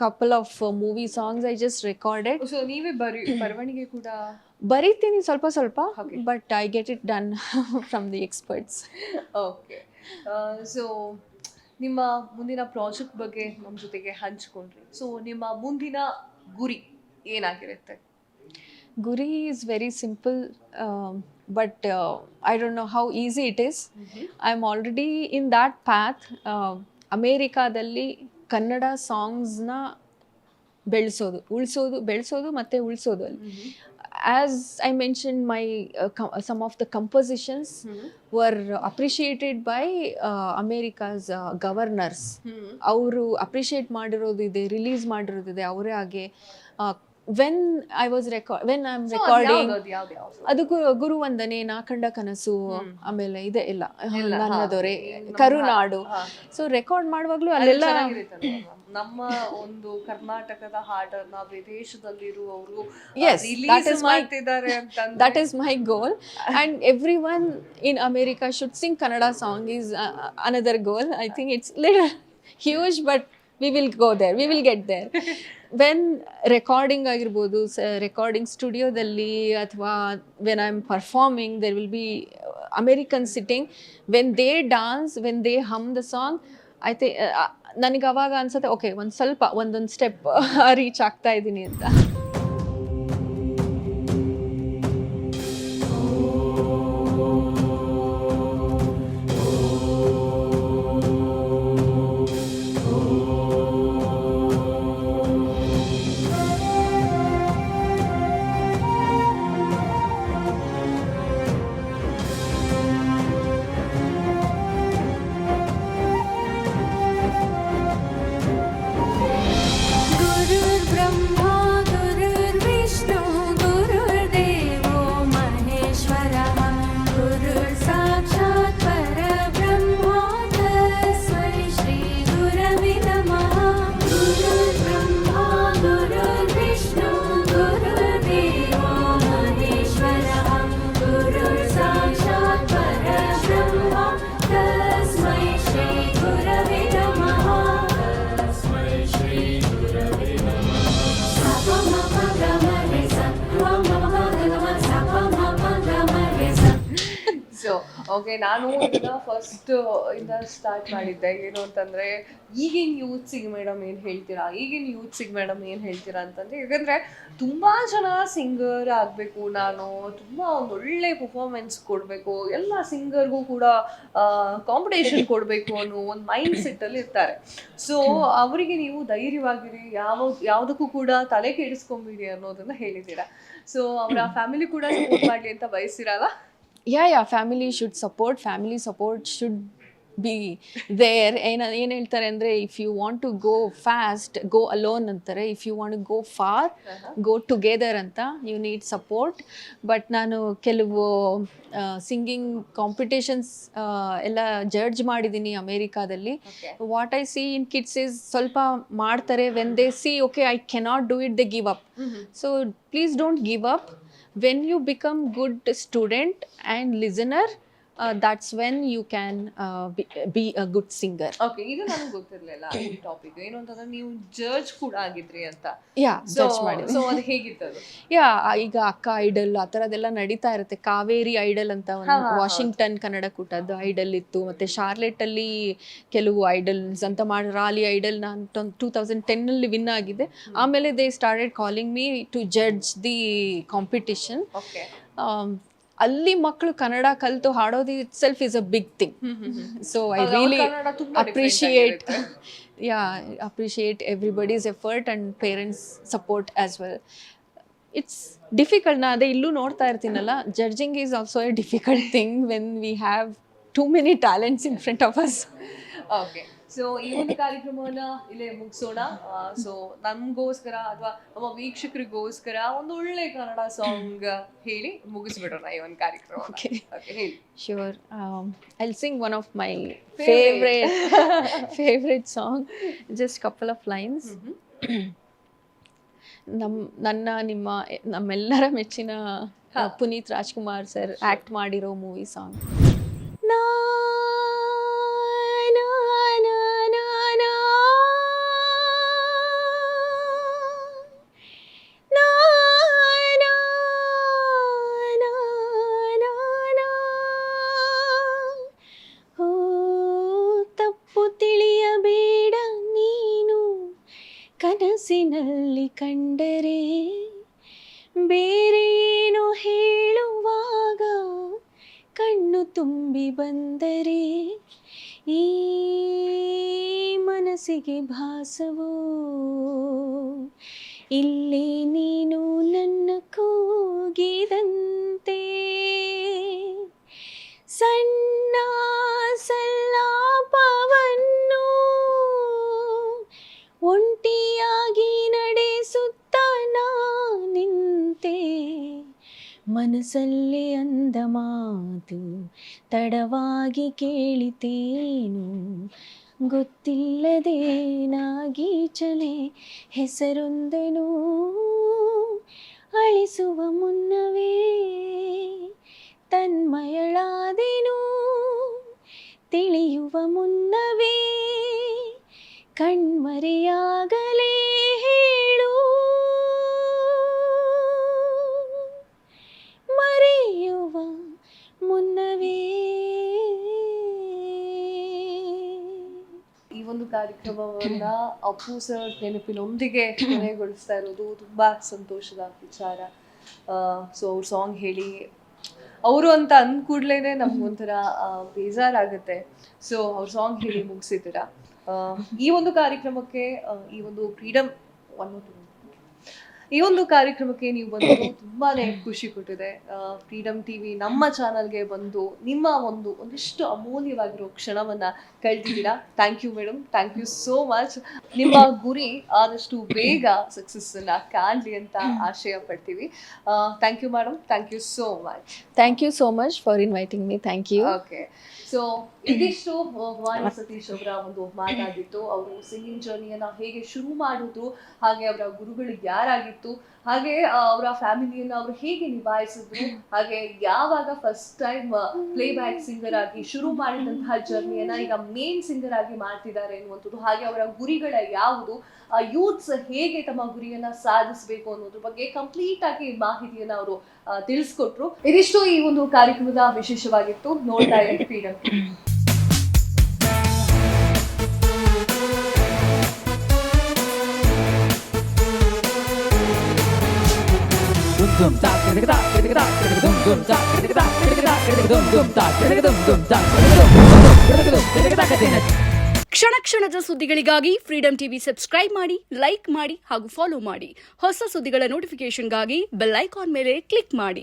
couple of movie songs I just recorded. So ನೀವೇ ಬರವಣಿಗೆ ಕೂಡ ಬರೀತೀನಿ ಸ್ವಲ್ಪ, but I get it done from the experts. Okay. So ನಿಮ್ಮ ಮುಂದಿನ project ಬಗ್ಗೆ ನಮ್ಮ ಜೊತೆಗೆ ಹಂಚ್ಕೊಂಡ್ರಿ. ಸೊ ನಿಮ್ಮ ಮುಂದಿನ ಗುರಿ ಏನಾಗಿರುತ್ತೆ? Guri is very simple, but I don't know how easy it is. I'm already in that path. ಅಮೇರಿಕಾದಲ್ಲಿ Kannada ಸಾಂಗ್ಸ್ನ ಬೆಳೆಸೋದು ಮತ್ತೆ ಉಳಿಸೋದು ಅಲ್ಲಿ. As I mentioned, my some of the compositions were appreciated by America's governors. ಅವರು appreciate ಮಾಡಿರೋದಿದೆ, release ಮಾಡಿರೋದಿದೆ ಅವರೇ ಹಾಗೆ. when I'm recording, ಅದು ಗುರುವಂದನೆ, ನಾ ಕಂಡ ಕನಸು, ಆಮೇಲೆ ಇದೆ ಎಲ್ಲ ನನ್ನದೊರೆ, ಕರುನಾಡು. ಸೊ ರೆಕಾರ್ಡ್ ಮಾಡುವಾಗ್ಲೂ ಅಲ್ಲೆಲ್ಲ ನಮ್ಮ ಒಂದು ಕರ್ನಾಟಕದ ಹಾಡನ್ನ ವಿದೇಶದಲ್ಲಿರುವವರು Yes, that is my goal. And everyone in America should sing Kannada song is another goal. I think it's little huge, but we will go there. We will get there. When recording ಆಗಿರ್ಬೋದು, recording ಸ್ಟುಡಿಯೋದಲ್ಲಿ ಅಥವಾ when I'm performing, there will be Americans sitting. When they dance, when they hum the song, I think ನನಗೆ ಅವಾಗ ಅನ್ಸುತ್ತೆ okay ಒಂದೊಂದು step reach ಆಗ್ತಾ ಇದ್ದೀನಿ ಅಂತ. ಓಕೆ, ನಾನು ಇದನ್ನ ಫಸ್ಟ್ ಇಂದ ಸ್ಟಾರ್ಟ್ ಮಾಡಿದ್ದೆ. ಏನು ಅಂತಂದ್ರೆ ಈಗಿನ ಯೂತ್ಸಿಗೆ ಮೇಡಮ್ ಏನು ಹೇಳ್ತೀರಾ ಅಂತಂದ್ರೆ, ಯಾಕಂದ್ರೆ ತುಂಬಾ ಜನ ಸಿಂಗರ್ ಆಗಬೇಕು, ನಾನು ತುಂಬಾ ಒಂದು ಒಳ್ಳೆ ಪರ್ಫಾರ್ಮೆನ್ಸ್ ಕೊಡಬೇಕು, ಎಲ್ಲ ಸಿಂಗರ್ಗೂ ಕೂಡ ಕಾಂಪಿಟೇಷನ್ ಕೊಡಬೇಕು ಅನ್ನೋ ಒಂದು ಮೈಂಡ್ ಸೆಟ್ ಅಲ್ಲಿ ಇರ್ತಾರೆ. ಸೊ ಅವರಿಗೆ ನೀವು ಧೈರ್ಯವಾಗಿರಿ, ಯಾವುದಕ್ಕೂ ಕೂಡ ತಲೆ ಕೆಡಿಸ್ಕೊಂಬಿಡಿ ಅನ್ನೋದನ್ನ ಹೇಳಿದ್ದೀರಾ. ಸೊ ಅವರ ಫ್ಯಾಮಿಲಿ ಕೂಡ ಸಪೋರ್ಟ್ ಮಾಡಲಿ ಅಂತ ಬಯಸಿರಲ್ಲ? Yeah, family support should be there. ಏನು ಹೇಳ್ತಾರೆ ಅಂದರೆ, if you want to go fast, go alone ಅಂತಾರೆ. If you want to go far, go together ಅಂತ. You need support. ಬಟ್ ನಾನು ಕೆಲವು ಸಿಂಗಿಂಗ್ ಕಾಂಪಿಟೇಷನ್ಸ್ ಎಲ್ಲ ಜಡ್ಜ್ ಮಾಡಿದ್ದೀನಿ ಅಮೇರಿಕಾದಲ್ಲಿ. What I see in kids is ಸ್ವಲ್ಪ ಮಾಡ್ತಾರೆ, when they see okay I cannot do it, they give up. So please don't give up. When you become good student and listener, that's when you can be a good singer. Okay, ಇದು ನನಗೆ ಗೊತ್ತಿರಲಿಲ್ಲ ಈ topic. ಏನು ಅಂತಂದ್ರೆ ನೀವು judge ಕೂಡ ಆಗಿದ್ರಿ ಅಂತ. Judge ಮಾಡಿದ್ವಿ. ಸೊ ಅದು ಹೇಗಿತ್ತು ಅದು? ಈಗ ಅಕ್ಕ ಐಡಲ್ ಆ ಥರದ್ದೆಲ್ಲ ನಡೀತಾ ಇರುತ್ತೆ. ಕಾವೇರಿ ಐಡಲ್ ಅಂತ ಒಂದು ವಾಷಿಂಗ್ಟನ್ ಕನ್ನಡ ಕೂಟದ್ದು ಐಡಲ್ ಇತ್ತು. ಮತ್ತೆ ಶಾರ್ಲೆಟ್ ಅಲ್ಲಿ ಕೆಲವು ಐಡಲ್ಸ್ ಅಂತ ಮಾಡಿ, ರಾಲಿ ಐಡಲ್ ನಾನು 2010 ವಿನ್ ಆಗಿದೆ. ಆಮೇಲೆ they started calling me to judge the competition. ಅಲ್ಲಿ ಮಕ್ಕಳು ಕನ್ನಡ ಕಲಿತು ಹಾಡೋದು itself is a big thing. So I really appreciate everybody's effort and parents support as well. It's difficult. ನಾ ಅದೇ ಇಲ್ಲೂ ನೋಡ್ತಾ ಇರ್ತೀನಲ್ಲ, judging is also a difficult thing when we have too many talents in front of us. Okay, so ಈ ಒಂದು ಕಾರ್ಯಕ್ರಮವನ್ನ ಇಲ್ಲೇ ಮುಗಿಸೋಣ. ಸೊ ನಮಗೋಸ್ಕರ ಅಥವಾ ನಮ್ಮ ವೀಕ್ಷಕರಿಗೋಸ್ಕರ ಒಂದು ಒಳ್ಳೆ ಕನ್ನಡ ಸಾಂಗ್ ಹೇಳಿ ಮುಗಿಸ್ಬಿಡೋಣ ಈ ಒಂದು ಕಾರ್ಯಕ್ರಮ. Okay, ಹೇಳಿ. Sure. I'll sing one of my favorite song. Just couple of lines. ನಮ್ಮೆಲ್ಲರ ಮೆಚ್ಚಿನ ಪುನೀತ್ ರಾಜ್ಕುಮಾರ್ ಸರ್ ಆಕ್ಟ್ ಮಾಡಿರೋ ಮೂವಿ ಸಾಂಗ್. ಕನಸಿನಲ್ಲಿ ಕಂಡರೆ ಬೇರೆ ಏನು ಹೇಳುವಾಗ ಕಣ್ಣು ತುಂಬಿ ಬಂದರೆ ಈ ಮನಸ್ಸಿಗೆ ಭಾಸವೋ ಇಲ್ಲೇ ನೀನು ನನ್ನ ಕೂಗಿದಂತೆ ಸಣ್ಣ ಸಲ್ಲಾಪವನ್ನು ಒಂಟಿಯಾಗಿ ನಡೆಸುತ್ತ ನಿಂತೆ ಮನಸ್ಸಲ್ಲಿ ಅಂದ ಮಾತು ತಡವಾಗಿ ಕೇಳಿತೇನು ಗೊತ್ತಿಲ್ಲದೇನಾಗಿ ಚಲೆ ಹೆಸರೊಂದನು ಅಳಿಸುವ ಮುನ್ನವೇ ತನ್ಮಯಳಾದೆನು ತಿಳಿಯುವ ಮುನ್ನವೇ ಕಣ್ಮರೆಯಾಗಲೇ ಹೇಳು ಮರೆಯುವ ಮುನ್ನವೇ. ಈ ಒಂದು ಕಾರ್ಯಕ್ರಮವನ್ನ ಅಪ್ಪು ಸರ್ ನೆನಪಿನೊಂದಿಗೆ ಕೊನೆಗೊಳಿಸ್ತಾ ಇರೋದು ತುಂಬಾ ಸಂತೋಷದ ವಿಚಾರ. ಸೊ ಅವ್ರ ಸಾಂಗ್ ಹೇಳಿ ಅವರು ಅಂತ ಅಂದ ಕೂಡ್ಲೇನೆ ನಮ್ಗೊಂಥರ ಬೇಜಾರಾಗುತ್ತೆ. ಸೊ ಅವ್ರ ಸಾಂಗ್ ಹೇಳಿ ಮುಗಿಸಿದ್ದೀರಾ. ಈ ಒಂದು ಕಾರ್ಯಕ್ರಮಕ್ಕೆ ಈ ಒಂದು ಕಾರ್ಯಕ್ರಮಕ್ಕೆ ನೀವು ಬಂದು ತುಂಬಾನೇ ಖುಷಿ ಕೊಟ್ಟಿದೆ. ಫ್ರೀಡಮ್ ಟಿವಿ ನಮ್ಮ ಚಾನಲ್ಗೆ ಬಂದು ನಿಮ್ಮ ಒಂದಿಷ್ಟು ಅಮೂಲ್ಯವಾಗಿರೋ ಕ್ಷಣವನ್ನ ಕಳೆದಿದ್ದೀರಾ. Thank you madam, thank you so much. ನಿಮ್ಮ ಗುರಿ ಆದಷ್ಟು ಬೇಗ ಸಕ್ಸಸ್ ಅನ್ನ ಕಾಣಲಿ ಅಂತ ಆಶಯ ಪಡ್ತೀವಿ. Thank you madam, thank you so much. Thank you so much for inviting me. Thank you. Okay, so ಇದಿಷ್ಟು ವಾಣಿ ಸತೀಶ್ ಅವರ ಒಂದು ಮಾತಾಗಿತ್ತು. ಅವರು ಸಿಂಗಿಂಗ್ ಜರ್ನಿಯನ್ನ ಹೇಗೆ ಶುರು ಮಾಡಿದ್ರು, ಹಾಗೆ ಅವರ ಗುರುಗಳು ಯಾರಾಗಿತ್ತು, ಹಾಗೆ ಅವರ ಫ್ಯಾಮಿಲಿಯನ್ನ ಅವರು ಹೇಗೆ ನಿಭಾಯಿಸಿದ್ರು, ಹಾಗೆ ಯಾವಾಗ first time play back singer ಆಗಿ ಶುರು ಮಾಡಿದಂತಹ ಜರ್ನಿಯನ್ನ ಈಗ ಮೇನ್ ಸಿಂಗರ್ ಆಗಿ ಮಾಡ್ತಿದ್ದಾರೆ ಎನ್ನುವಂಥದ್ದು, ಹಾಗೆ ಅವರ ಗುರಿಗಳ ಯಾವುದು, ಯೂತ್ಸ್ ಹೇಗೆ ತಮ್ಮ ಗುರಿಯನ್ನ ಸಾಧಿಸಬೇಕು ಅನ್ನೋದ್ರ ಬಗ್ಗೆ ಕಂಪ್ಲೀಟ್ ಆಗಿ ಮಾಹಿತಿಯನ್ನ ಅವರು ತಿಳಿಸ್ಕೊಟ್ರು. ಇದಿಷ್ಟು ಈ ಒಂದು ಕಾರ್ಯಕ್ರಮದ ವಿಶೇಷವಾಗಿತ್ತು. ನೋಡ್ತಾ ಇರಿ ಫ್ರೀಡಮ್. ಕ್ಷಣ ಕ್ಷಣದ ಸುದ್ದಿಗಳಿಗಾಗಿ ಫ್ರೀಡಮ್ ಟಿವಿ ಸಬ್ಸ್ಕ್ರೈಬ್ ಮಾಡಿ, ಲೈಕ್ ಮಾಡಿ ಹಾಗೂ ಫಾಲೋ ಮಾಡಿ. ಹೊಸ ಸುದ್ದಿಗಳ ನೋಟಿಫಿಕೇಶನ್ಗಾಗಿ ಬೆಲ್ ಐಕಾನ್ ಮೇಲೆ ಕ್ಲಿಕ್ ಮಾಡಿ.